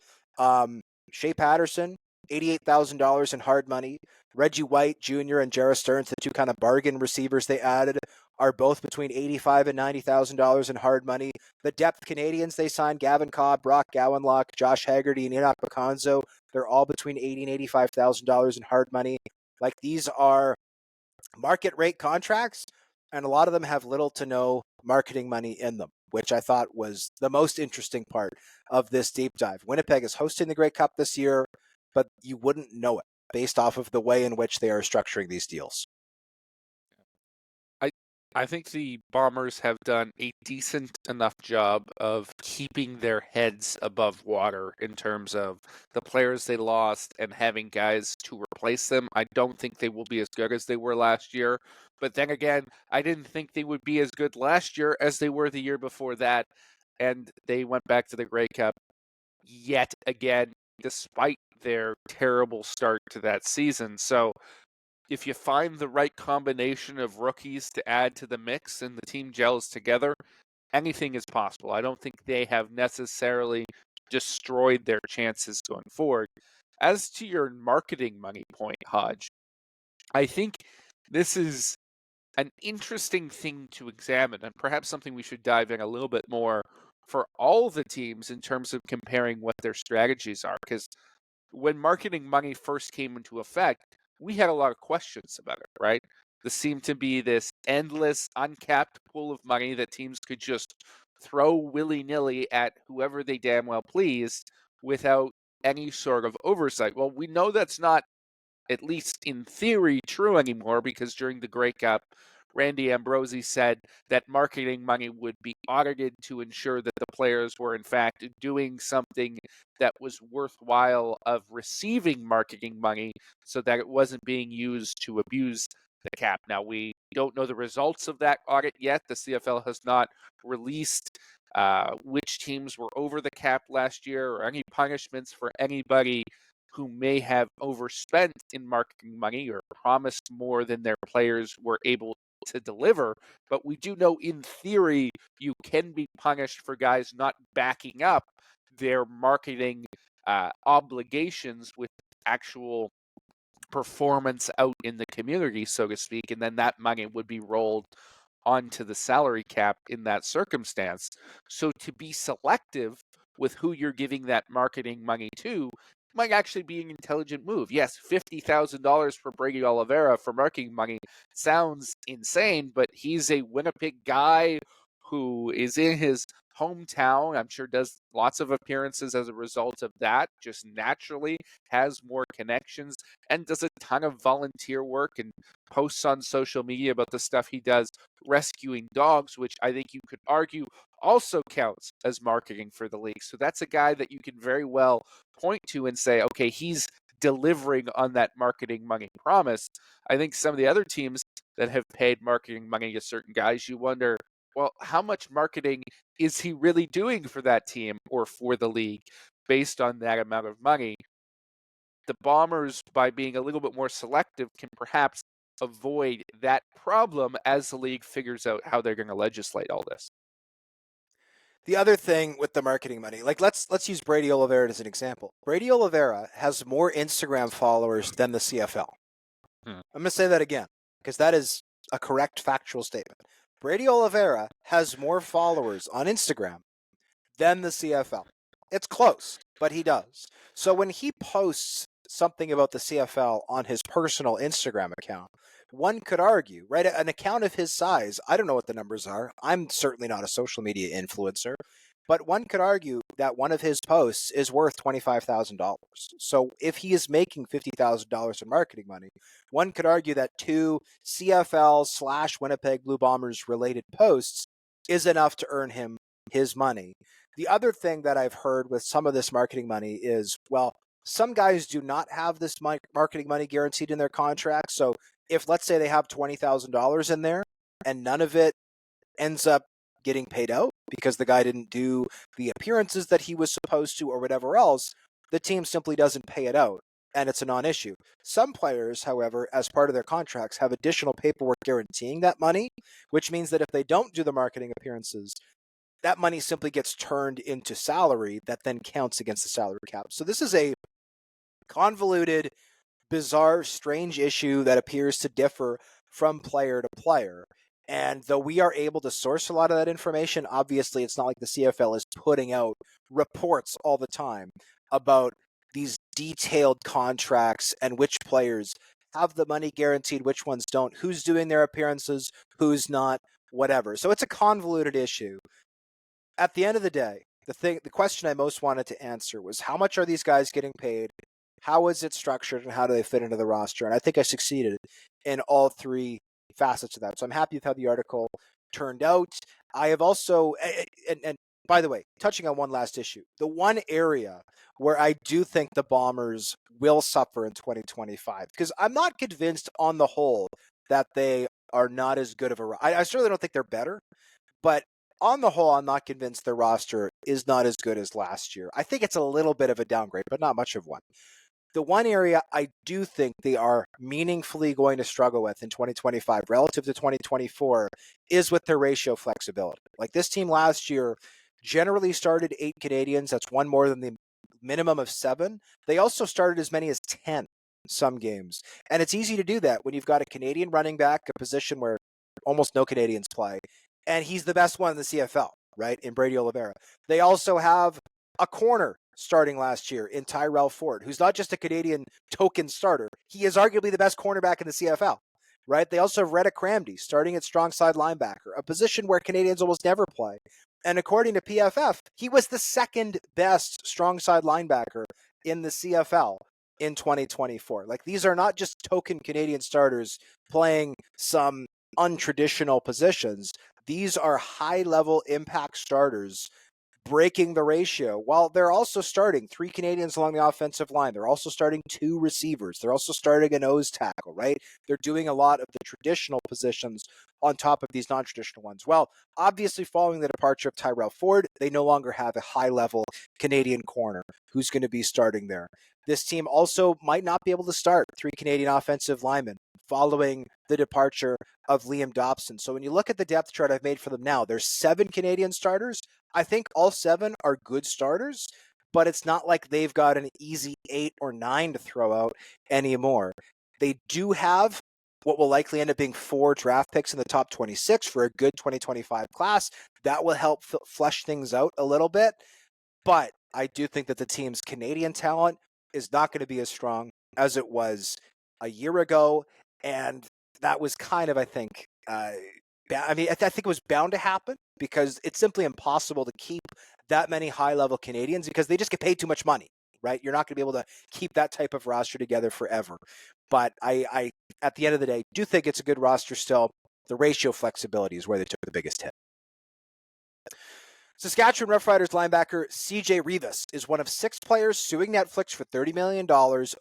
S1: Shea Patterson, $88,000 in hard money. Reggie White Jr. and Jarrah Stearns, the two kind of bargain receivers they added, are both between $85,000 and $90,000 in hard money. The depth Canadians they signed, Gavin Cobb, Brock Gowanlock, Josh Haggerty, and Enoch Baconzo, they're all between $80,000 and $85,000 in hard money. Like, these are market rate contracts, and a lot of them have little to no marketing money in them, which I thought was the most interesting part of this deep dive. Winnipeg is hosting the Grey Cup this year, but you wouldn't know it based off of the way in which they are structuring these deals.
S2: I think the Bombers have done a decent enough job of keeping their heads above water in terms of the players they lost and having guys to replace them. I don't think they will be as good as they were last year. But then again, I didn't think they would be as good last year as they were the year before that. And they went back to the Grey Cup yet again, despite their terrible start to that season. So if you find the right combination of rookies to add to the mix and the team gels together, anything is possible. I don't think they have necessarily destroyed their chances going forward. As to your marketing money point, Hodge, I think this is an interesting thing to examine and perhaps something we should dive in a little bit more for all the teams in terms of comparing what their strategies are. Because when marketing money first came into effect, we had a lot of questions about it, right? There seemed to be this endless, uncapped pool of money that teams could just throw willy-nilly at whoever they damn well pleased without any sort of oversight. Well, we know that's not, at least in theory, true anymore, because during the Grey Cup, Randy Ambrosie said that marketing money would be audited to ensure that the players were in fact doing something that was worthwhile of receiving marketing money so that it wasn't being used to abuse the cap. Now, we don't know the results of that audit yet. The CFL has not released which teams were over the cap last year or any punishments for anybody who may have overspent in marketing money or promised more than their players were able to deliver. But we do know in theory you can be punished for guys not backing up their marketing obligations with actual performance out in the community, so to speak, and then that money would be rolled onto the salary cap in that circumstance. So to be selective with who you're giving that marketing money to might actually be an intelligent move. Yes, $50,000 for Brady Oliveira for marketing money sounds insane, but he's a Winnipeg guy who is in his hometown. I'm sure does lots of appearances as a result of that, just naturally has more connections and does a ton of volunteer work and posts on social media about the stuff he does rescuing dogs, which I think you could argue also counts as marketing for the league. So that's a guy that you can very well point to and say, okay, he's delivering on that marketing money promise. I think some of the other teams that have paid marketing money to certain guys, you wonder, well, how much marketing is he really doing for that team or for the league based on that amount of money? The Bombers, by being a little bit more selective, can perhaps avoid that problem as the league figures out how they're going to legislate all this.
S1: The other thing with the marketing money, like let's use Brady Oliveira as an example. Brady Oliveira has more Instagram followers than the CFL. I'm going to say that again because that is a correct factual statement. Brady Oliveira has more followers on Instagram than the CFL. It's close, but he does. So when he posts something about the CFL on his personal Instagram account, one could argue, right, an account of his size, I don't know what the numbers are. I'm certainly not a social media influencer, but one could argue that one of his posts is worth $25,000. So if he is making $50,000 in marketing money, one could argue that two CFL/Winnipeg Blue Bombers related posts is enough to earn him his money. The other thing that I've heard with some of this marketing money is, well, some guys do not have this marketing money guaranteed in their contract. So if, let's say, they have $20,000 in there and none of it ends up getting paid out because the guy didn't do the appearances that he was supposed to or whatever else, the team simply doesn't pay it out and it's a non-issue. Some players, however, as part of their contracts, have additional paperwork guaranteeing that money, which means that if they don't do the marketing appearances, that money simply gets turned into salary that then counts against the salary cap. So this is a convoluted, bizarre, strange issue that appears to differ from player to player. And though we are able to source a lot of that information, obviously it's not like the CFL is putting out reports all the time about these detailed contracts and which players have the money guaranteed, which ones don't, who's doing their appearances, who's not, whatever. So it's a convoluted issue. At the end of the day, the question I most wanted to answer was, how much are these guys getting paid? How is it structured and how do they fit into the roster? And I think I succeeded in all three facets of that. So I'm happy with how the article turned out. I have also, and by the way, touching on one last issue, the one area where I do think the Bombers will suffer in 2025, because I'm not convinced on the whole that they are not as good of a, I certainly don't think they're better, but on the whole, I'm not convinced their roster is not as good as last year. I think it's a little bit of a downgrade, but not much of one. The one area I do think they are meaningfully going to struggle with in 2025 relative to 2024 is with their ratio flexibility. Like, this team last year generally started 8 Canadians. That's one more than the minimum of 7. They also started as many as 10 some games. And it's easy to do that when you've got a Canadian running back, a position where almost no Canadians play, and he's the best one in the CFL, right, in Brady Oliveira. They also have a corner starting last year in Tyrell Ford, who's not just a Canadian token starter. He is arguably the best cornerback in the CFL, right? They also have Reddick Cramdy starting at strong side linebacker, a position where Canadians almost never play. And according to PFF, he was the second best strong side linebacker in the CFL in 2024. Like, these are not just token Canadian starters playing some untraditional positions. These are high-level impact starters breaking the ratio, while they're also starting 3 Canadians along the offensive line. They're also starting 2 receivers. They're also starting a nose tackle, right? They're doing a lot of the traditional positions on top of these non-traditional ones. Well, obviously, following the departure of Tyrell Ford, they no longer have a high-level Canadian corner who's going to be starting there. This team also might not be able to start 3 Canadian offensive linemen following the departure of Liam Dobson. So when you look at the depth chart I've made for them now, there's 7 Canadian starters. I think all 7 are good starters, but it's not like they've got an easy 8 or 9 to throw out anymore. They do have what will likely end up being 4 draft picks in the top 26 for a good 2025 class. That will help flesh things out a little bit. But I do think that the team's Canadian talent is not going to be as strong as it was a year ago. And that was kind of, I think, I mean, I think it was bound to happen because it's simply impossible to keep that many high-level Canadians because they just get paid too much money, right? You're not going to be able to keep that type of roster together forever. But I, at the end of the day, do think it's a good roster still. The ratio flexibility is where they took the biggest hit. Saskatchewan Roughriders linebacker CJ Reavis is one of 6 players suing Netflix for $30 million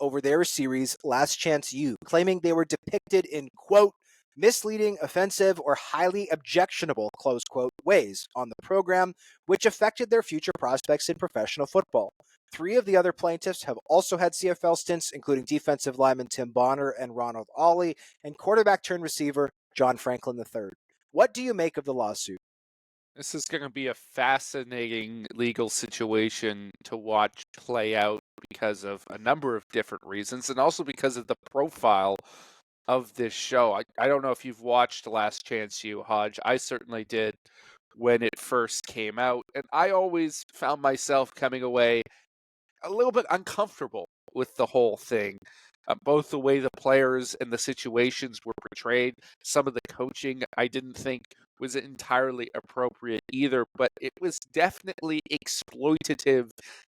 S1: over their series Last Chance U, claiming they were depicted in, quote, misleading, offensive, or highly objectionable, close quote, ways on the program, which affected their future prospects in professional football. 3 of the other plaintiffs have also had CFL stints, including defensive lineman Tim Bonner and Ronald Ollie, and quarterback-turned-receiver John Franklin III. What do you make of the lawsuit?
S2: This is going to be a fascinating legal situation to watch play out because of a number of different reasons, and also because of the profile of this show. I don't know if you've watched Last Chance U, Hodge. I certainly did when it first came out, and I always found myself coming away a little bit uncomfortable with the whole thing. Both the way the players and the situations were portrayed, some of the coaching I didn't think was entirely appropriate either, but it was definitely exploitative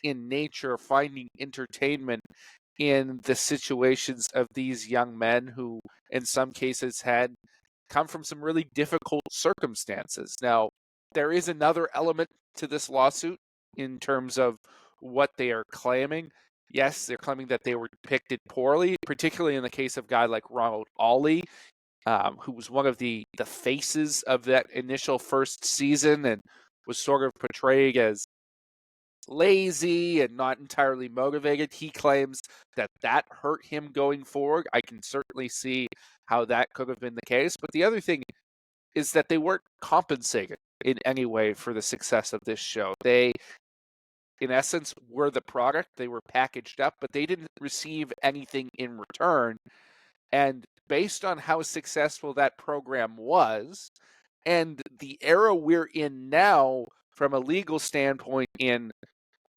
S2: in nature, finding entertainment in the situations of these young men who, in some cases, had come from some really difficult circumstances. Now, there is another element to this lawsuit in terms of what they are claiming. Yes, they're claiming that they were depicted poorly, particularly in the case of a guy like Ronald Ollie, who was one of the faces of that initial first season and was sort of portrayed as lazy and not entirely motivated. He claims that hurt him going forward. I can certainly see how that could have been the case. But the other thing is that they weren't compensated in any way for the success of this show. They, in essence, were the product. They were packaged up, but they didn't receive anything in return. And based on how successful that program was, and the era we're in now from a legal standpoint in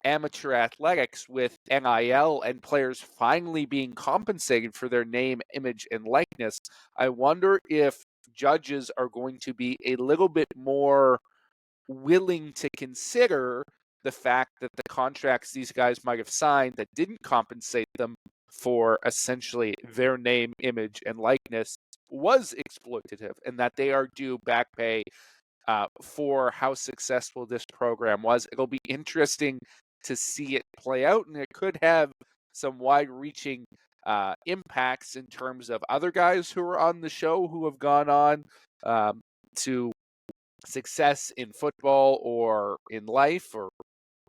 S2: amateur athletics with NIL and players finally being compensated for their name, image, and likeness, I wonder if judges are going to be a little bit more willing to consider the fact that the contracts these guys might have signed that didn't compensate them for essentially their name, image, and likeness was exploitative, and that they are due back pay for how successful this program was. It'll be interesting to see it play out, and it could have some wide-reaching impacts in terms of other guys who are on the show who have gone on to success in football or in life, or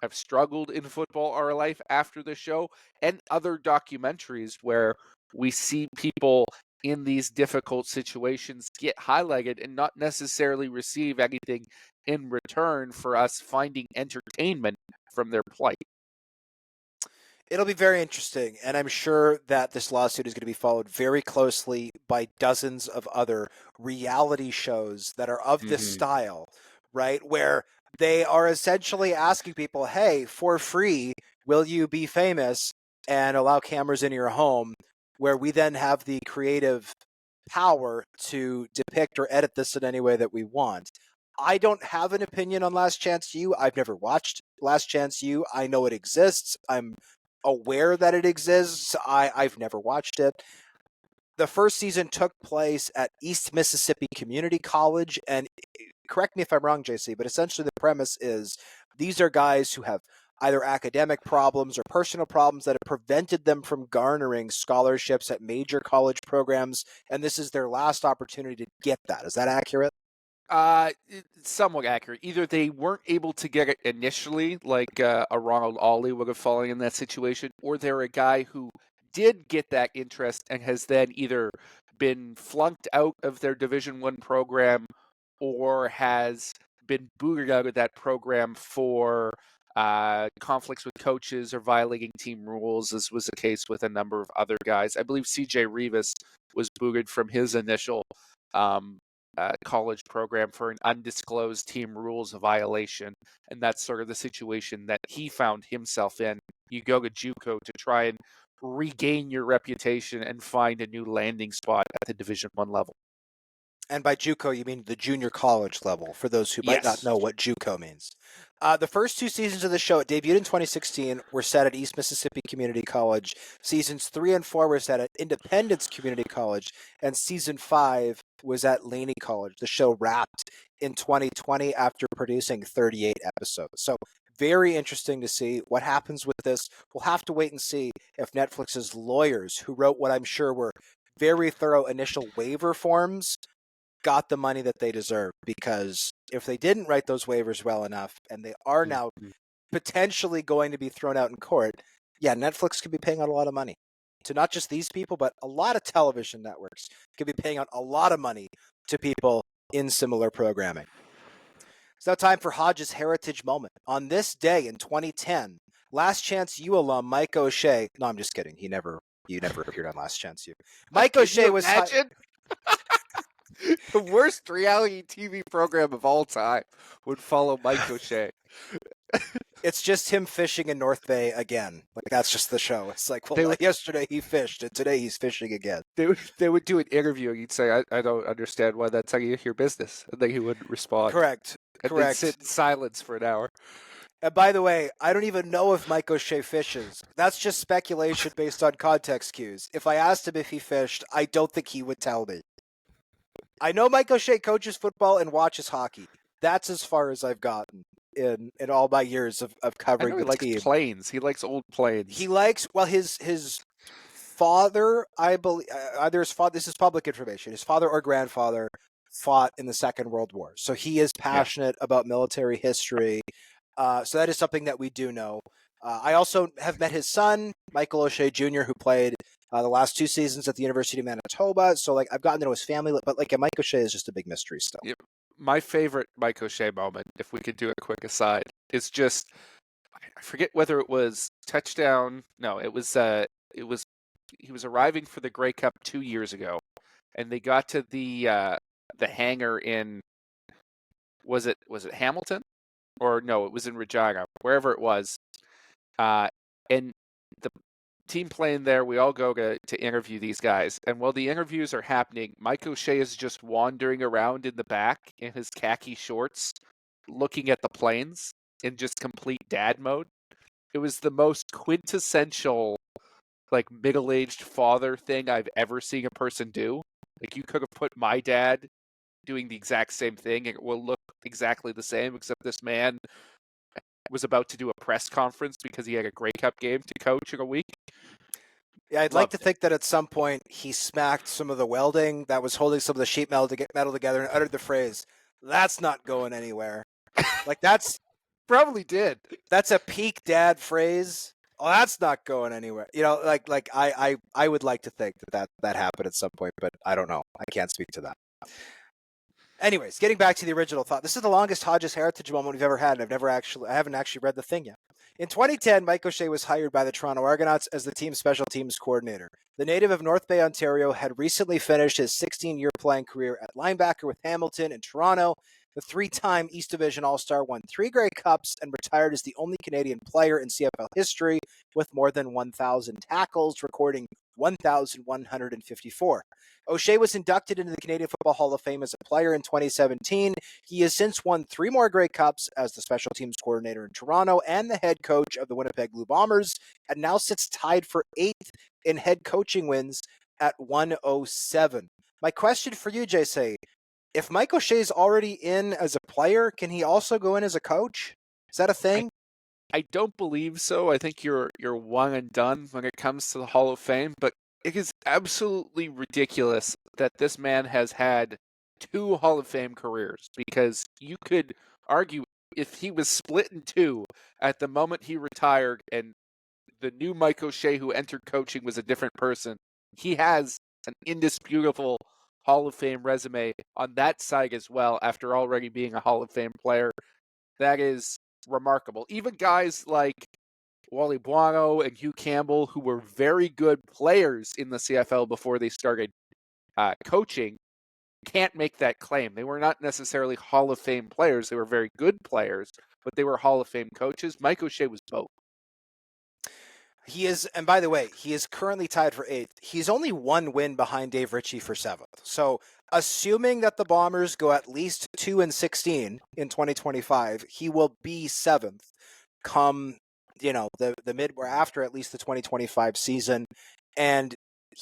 S2: have struggled in football or life after the show, and other documentaries where we see people in these difficult situations get highlighted and not necessarily receive anything in return for us finding entertainment from their plight.
S1: It'll be very interesting, and I'm sure that this lawsuit is going to be followed very closely by dozens of other reality shows that are of this style, right? Where they are essentially asking people, hey, for free, will you be famous and allow cameras in your home, where we then have the creative power to depict or edit this in any way that we want. I don't have an opinion on Last Chance U. I've never watched Last Chance U. I know it exists. I'm aware that it exists. I've never watched it. The first season took place at East Mississippi Community College, and correct me if I'm wrong, JC, but essentially the premise is these are guys who have either academic problems or personal problems that have prevented them from garnering scholarships at major college programs, and this is their last opportunity to get that. Is that accurate?
S2: It's somewhat accurate. Either they weren't able to get it initially, like a Ronald Ollie would have fallen in that situation, or they're a guy who did get that interest and has then either been flunked out of their Division I program or has been booted out of that program for conflicts with coaches or violating team rules, as was the case with a number of other guys. I believe CJ Reavis was booted from his initial college program for an undisclosed team rules violation, and that's sort of the situation that he found himself in. You go to JUCO to try and regain your reputation and find a new landing spot at the Division I level.
S1: And by JUCO, you mean the junior college level, for those who might not
S2: Yes.
S1: know what JUCO means. The first 2 seasons of the show, it debuted in 2016, were set at East Mississippi Community College. Seasons 3 and 4 were set at Independence Community College, and season 5 was at Laney College. The show wrapped in 2020 after producing 38 episodes. So very interesting to see what happens with this. We'll have to wait and see if Netflix's lawyers, who wrote what I'm sure were very thorough initial waiver forms, got the money that they deserve, because if they didn't write those waivers well enough and they are now potentially going to be thrown out in court, yeah, Netflix could be paying out a lot of money to not just these people, but a lot of television networks could be paying out a lot of money to people in similar programming. It's now time for Hodge's Heritage Moment. On this day in 2010, Last Chance U alum Mike O'Shea, no, I'm just kidding. You never appeared on Last Chance U. Mike O'Shea was
S2: The worst reality TV program of all time would follow Mike O'Shea.
S1: It's just him fishing in North Bay again. Like, that's just the show. It's like, well, yesterday he fished, and today he's fishing again.
S2: They would do an interview, and he'd say, I don't understand why that's how you hear business. And then he wouldn't respond.
S1: Correct.
S2: And they'd sit in silence for an hour.
S1: And by the way, I don't even know if Mike O'Shea fishes. That's just speculation based on context cues. If I asked him if he fished, I don't think he would tell me. I know Mike O'Shea coaches football and watches hockey. That's as far as I've gotten in all my years of covering the team.
S2: He likes planes. He likes old planes.
S1: He likes, well, his father, I believe, either his father, this is public information, his father or grandfather fought in the Second World War. So he is passionate about military history. So that is something that we do know. I also have met his son, Michael O'Shea Jr., who played the last 2 seasons at the University of Manitoba. So, like, I've gotten to know his family, but, like, Mike O'Shea is just a big mystery still.
S2: Yep. My favorite Mike O'Shea moment, if we could do a quick aside, is just, I forget whether it was touchdown. No, it was he was arriving for the Grey Cup 2 years ago, and they got to the hangar in, was it Hamilton? Or no, it was in Regina, wherever it was. And the team playing there, we all go to interview these guys. And while the interviews are happening, Mike O'Shea is just wandering around in the back in his khaki shorts, looking at the planes in just complete dad mode. It was the most quintessential, like, middle-aged father thing I've ever seen a person do. Like, you could have put my dad doing the exact same thing, and it will look exactly the same, except this man was about to do a press conference because he had a Grey Cup game to coach in a week.
S1: Yeah, I'd like to think that at some point he smacked some of the welding that was holding some of the sheet metal together and uttered the phrase, "That's not going anywhere." Like, that's
S2: probably did.
S1: That's a peak dad phrase. Oh, that's not going anywhere. You know, like I would like to think that happened at some point, but I don't know. I can't speak to that. Anyways, getting back to the original thought, this is the longest Hodges Heritage Moment we've ever had, and I haven't actually read the thing yet. In 2010, Mike O'Shea was hired by the Toronto Argonauts as the team's special teams coordinator. The native of North Bay, Ontario, had recently finished his 16-year playing career at linebacker with Hamilton and Toronto. The 3-time East Division All-Star won 3 Grey Cups and retired as the only Canadian player in CFL history with more than 1,000 tackles, recording 1,154. O'Shea was inducted into the Canadian Football Hall of Fame as a player in 2017. He has since won 3 more Grey Cups as the special teams coordinator in Toronto and the head coach of the Winnipeg Blue Bombers, and now sits tied for 8th in head coaching wins at 107. My question for you, JC, if Mike O'Shea's already in as a player, can he also go in as a coach? Is that a thing?
S2: I don't believe so. I think you're one and done when it comes to the Hall of Fame, but it is absolutely ridiculous that this man has had 2 Hall of Fame careers, because you could argue if he was split in 2 at the moment he retired and the new Mike O'Shea who entered coaching was a different person, he has an indisputable Hall of Fame resume on that side as well after already being a Hall of Fame player. That is remarkable. Even guys like Wally Buono and Hugh Campbell, who were very good players in the CFL before they started coaching, can't make that claim. They were not necessarily Hall of Fame players. They were very good players, but they were Hall of Fame coaches. Mike O'Shea was both.
S1: He is, and by the way, he is currently tied for 8th. He's only one win behind Dave Ritchie for 7th. So, assuming that the Bombers go at least 2-16 in 2025, he will be 7th come, the mid or after at least the 2025 season. And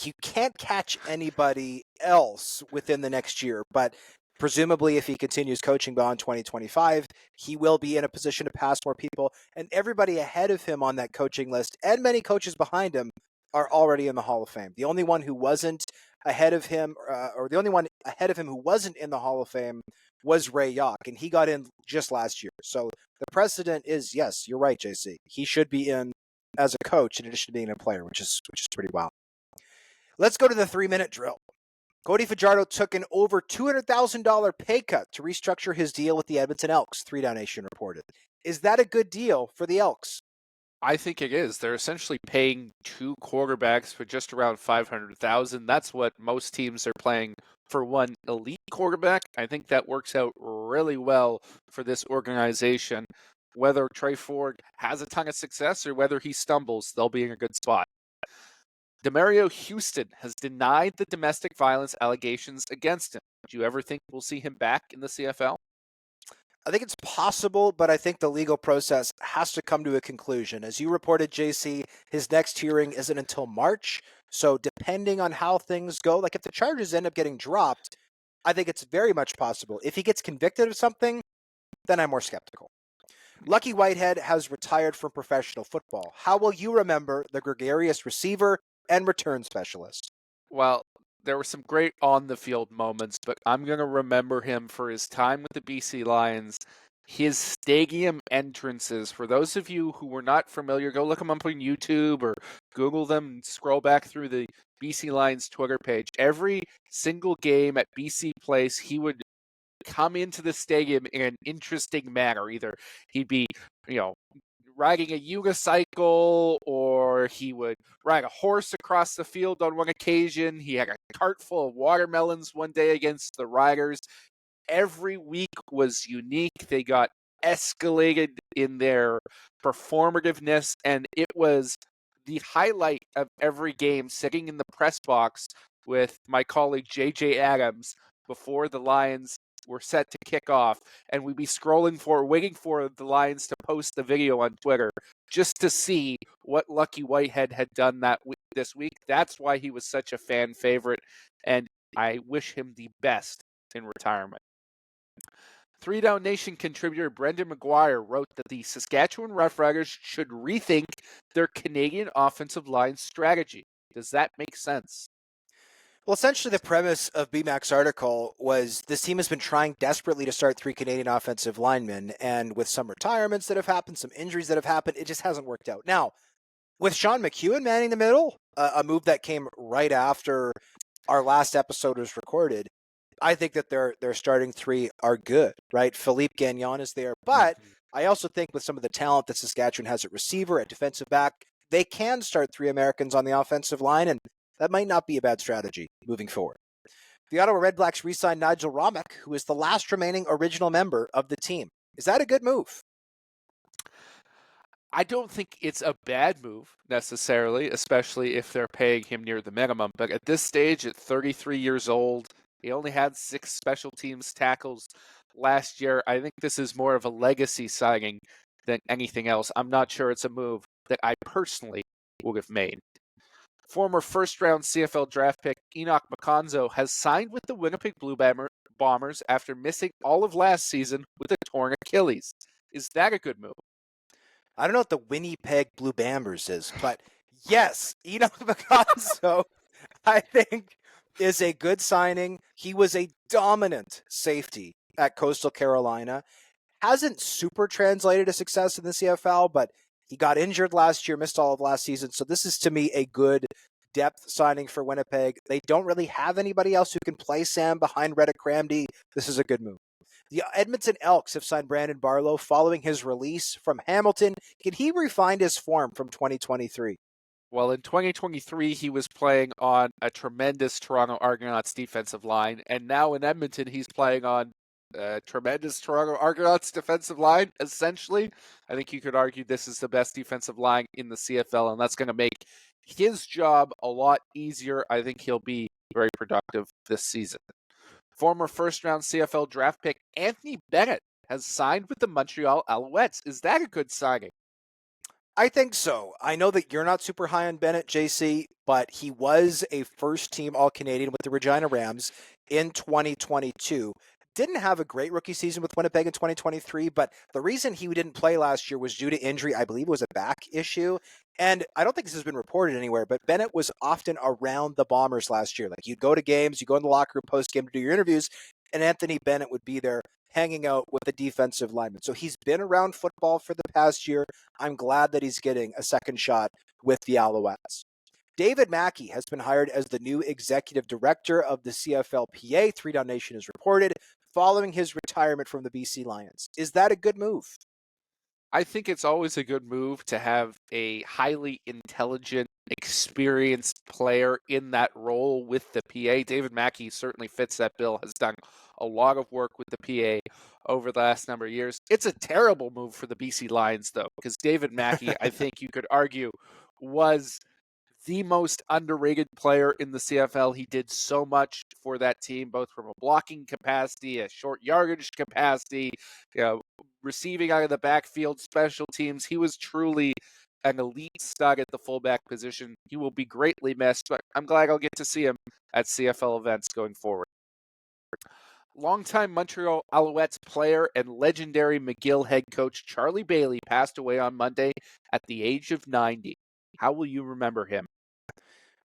S1: you can't catch anybody else within the next year, but presumably if he continues coaching beyond 2025, he will be in a position to pass more people, and everybody ahead of him on that coaching list and many coaches behind him are already in the Hall of Fame. The only one who wasn't ahead of him, or the only one ahead of him who wasn't in the Hall of Fame was Ray Yawk, and he got in just last year. So the precedent is, yes, you're right, JC. He should be in as a coach in addition to being a player, which is pretty wild. Let's go to the 3-minute drill. Cody Fajardo took an over $200,000 pay cut to restructure his deal with the Edmonton Elks, 3DownNation reported. Is that a good deal for the Elks?
S2: I think it is. They're essentially paying 2 quarterbacks for just around $500,000. That's what most teams are playing for one elite quarterback. I think that works out really well for this organization. Whether Trey Ford has a ton of success or whether he stumbles, they'll be in a good spot. Demerio Houston has denied the domestic violence allegations against him. Do you ever think we'll see him back in the CFL?
S1: I think it's possible, but I think the legal process has to come to a conclusion. As you reported, JC, his next hearing isn't until March. So depending on how things go, like if the charges end up getting dropped, I think it's very much possible. If he gets convicted of something, then I'm more skeptical. Lucky Whitehead has retired from professional football. How will you remember the gregarious receiver and return specialist?
S2: Well, there were some great on-the-field moments, but I'm going to remember him for his time with the BC Lions, his stadium entrances. For those of you who were not familiar, go look him up on YouTube or Google them and scroll back through the BC Lions Twitter page. Every single game at BC Place, he would come into the stadium in an interesting manner. Either he'd be, riding a unicycle, or he would ride a horse across the field on one occasion. He had a cart full of watermelons one day against the Riders. Every week was unique. They got escalated in their performativeness, and it was the highlight of every game, sitting in the press box with my colleague JJ Adams before the Lions were set to kick off, and we'd be waiting for the Lions to post the video on Twitter just to see what Lucky Whitehead had done this week. That's why he was such a fan favorite, and I wish him the best in retirement. 3DownNation contributor Brendan McGuire wrote that the Saskatchewan Roughriders should rethink their Canadian offensive line strategy. Does that make sense?
S1: Well, essentially the premise of BMAC's article was this team has been trying desperately to start 3 Canadian offensive linemen, and with some retirements that have happened, some injuries that have happened, it just hasn't worked out. Now, with Sean McEwen manning the middle, a move that came right after our last episode was recorded, I think that their starting 3 are good, right? Philippe Gagnon is there, but I also think with some of the talent that Saskatchewan has at receiver, at defensive back, they can start 3 Americans on the offensive line, and that might not be a bad strategy moving forward. The Ottawa Redblacks re-signed Nigel Romick, who is the last remaining original member of the team. Is that a good move?
S2: I don't think it's a bad move necessarily, especially if they're paying him near the minimum. But at this stage, at 33 years old, he only had 6 special teams tackles last year. I think this is more of a legacy signing than anything else. I'm not sure it's a move that I personally would have made. Former first-round CFL draft pick Enoch McConzo has signed with the Winnipeg Blue Bombers after missing all of last season with a torn Achilles. Is that a good move?
S1: I don't know what the Winnipeg Blue Bombers is, but yes, Enoch McConzo, I think, is a good signing. He was a dominant safety at Coastal Carolina. Hasn't super translated to success in the CFL, but he got injured last year, missed all of last season. So this is, to me, a good depth signing for Winnipeg. They don't really have anybody else who can play Sam behind Reddick Cramdy. This is a good move. The Edmonton Elks have signed Brandon Barlow following his release from Hamilton. Can he refine his form from 2023?
S2: Well, in 2023, he was playing on a tremendous Toronto Argonauts defensive line, and now in Edmonton, he's playing on tremendous Toronto Argonauts defensive line, essentially. I think you could argue this is the best defensive line in the CFL, and that's going to make his job a lot easier. I think he'll be very productive this season. Former first-round CFL draft pick Anthony Bennett has signed with the Montreal Alouettes. Is that a good signing?
S1: I think so. I know that you're not super high on Bennett, JC, but he was a first-team All-Canadian with the Regina Rams in 2022. Didn't have a great rookie season with Winnipeg in 2023, but the reason he didn't play last year was due to injury. I believe it was a back issue. And I don't think this has been reported anywhere, but Bennett was often around the Bombers last year. Like, you'd go to games, you go in the locker room post-game to do your interviews, and Anthony Bennett would be there hanging out with the defensive lineman. So he's been around football for the past year. I'm glad that he's getting a second shot with the Alouettes. David Mackey has been hired as the new executive director of the CFLPA, 3DownNation has reported, following his retirement from the BC Lions. Is that a good move?
S2: I think it's always a good move to have a highly intelligent, experienced player in that role with the PA. David Mackey certainly fits that bill, has done a lot of work with the PA over the last number of years. It's a terrible move for the BC Lions, though, because David Mackey, I think you could argue, was the most underrated player in the CFL. He did so much for that team, both from a blocking capacity, a short yardage capacity, receiving out of the backfield, special teams. He was truly an elite stud at the fullback position. He will be greatly missed, but I'm glad I'll get to see him at CFL events going forward. Longtime Montreal Alouettes player and legendary McGill head coach Charlie Bailey passed away on Monday at the age of 90. How will you remember him?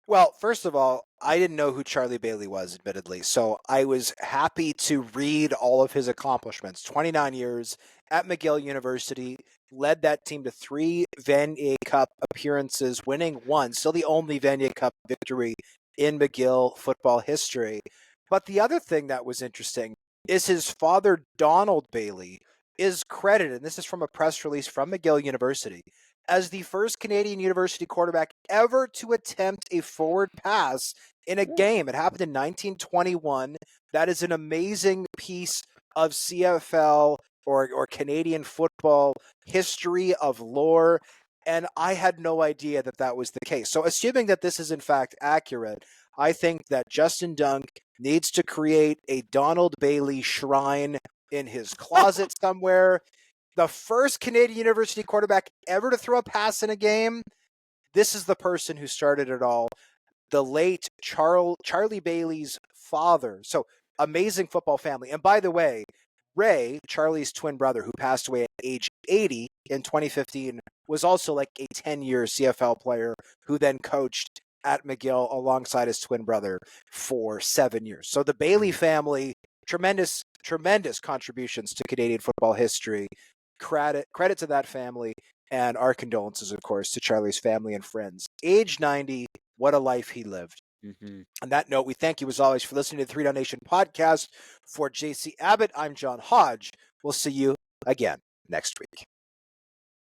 S1: Well, first of all, I didn't know who Charlie Bailey was, admittedly, so I was happy to read all of his accomplishments. 29 years at McGill University, led that team to 3 Vanier Cup appearances, winning 1, still the only Vanier Cup victory in McGill football history. But the other thing that was interesting is his father, Donald Bailey, is credited, and this is from a press release from McGill University, as the first Canadian university quarterback ever to attempt a forward pass in a game. It happened in 1921. That is an amazing piece of CFL or Canadian football history of lore, and I had no idea that that was the case. So assuming that this is in fact accurate, I think that Justin Dunk needs to create a Donald Bailey shrine in his closet somewhere. The first Canadian university quarterback ever to throw a pass in a game. This is the person who started it all. The late Charlie Bailey's father. So amazing football family. And by the way, Ray, Charlie's twin brother, who passed away at age 80 in 2015, was also like a 10-year CFL player who then coached at McGill alongside his twin brother for 7 years. So the Bailey family, tremendous contributions to Canadian football history. Credit to that family, and our condolences, of course, to Charlie's family and friends. Age 90, what a life he lived. Mm-hmm. On that note, we thank you as always for listening to the 3DownNation podcast. For JC Abbott, I'm John Hodge. We'll see you again next week.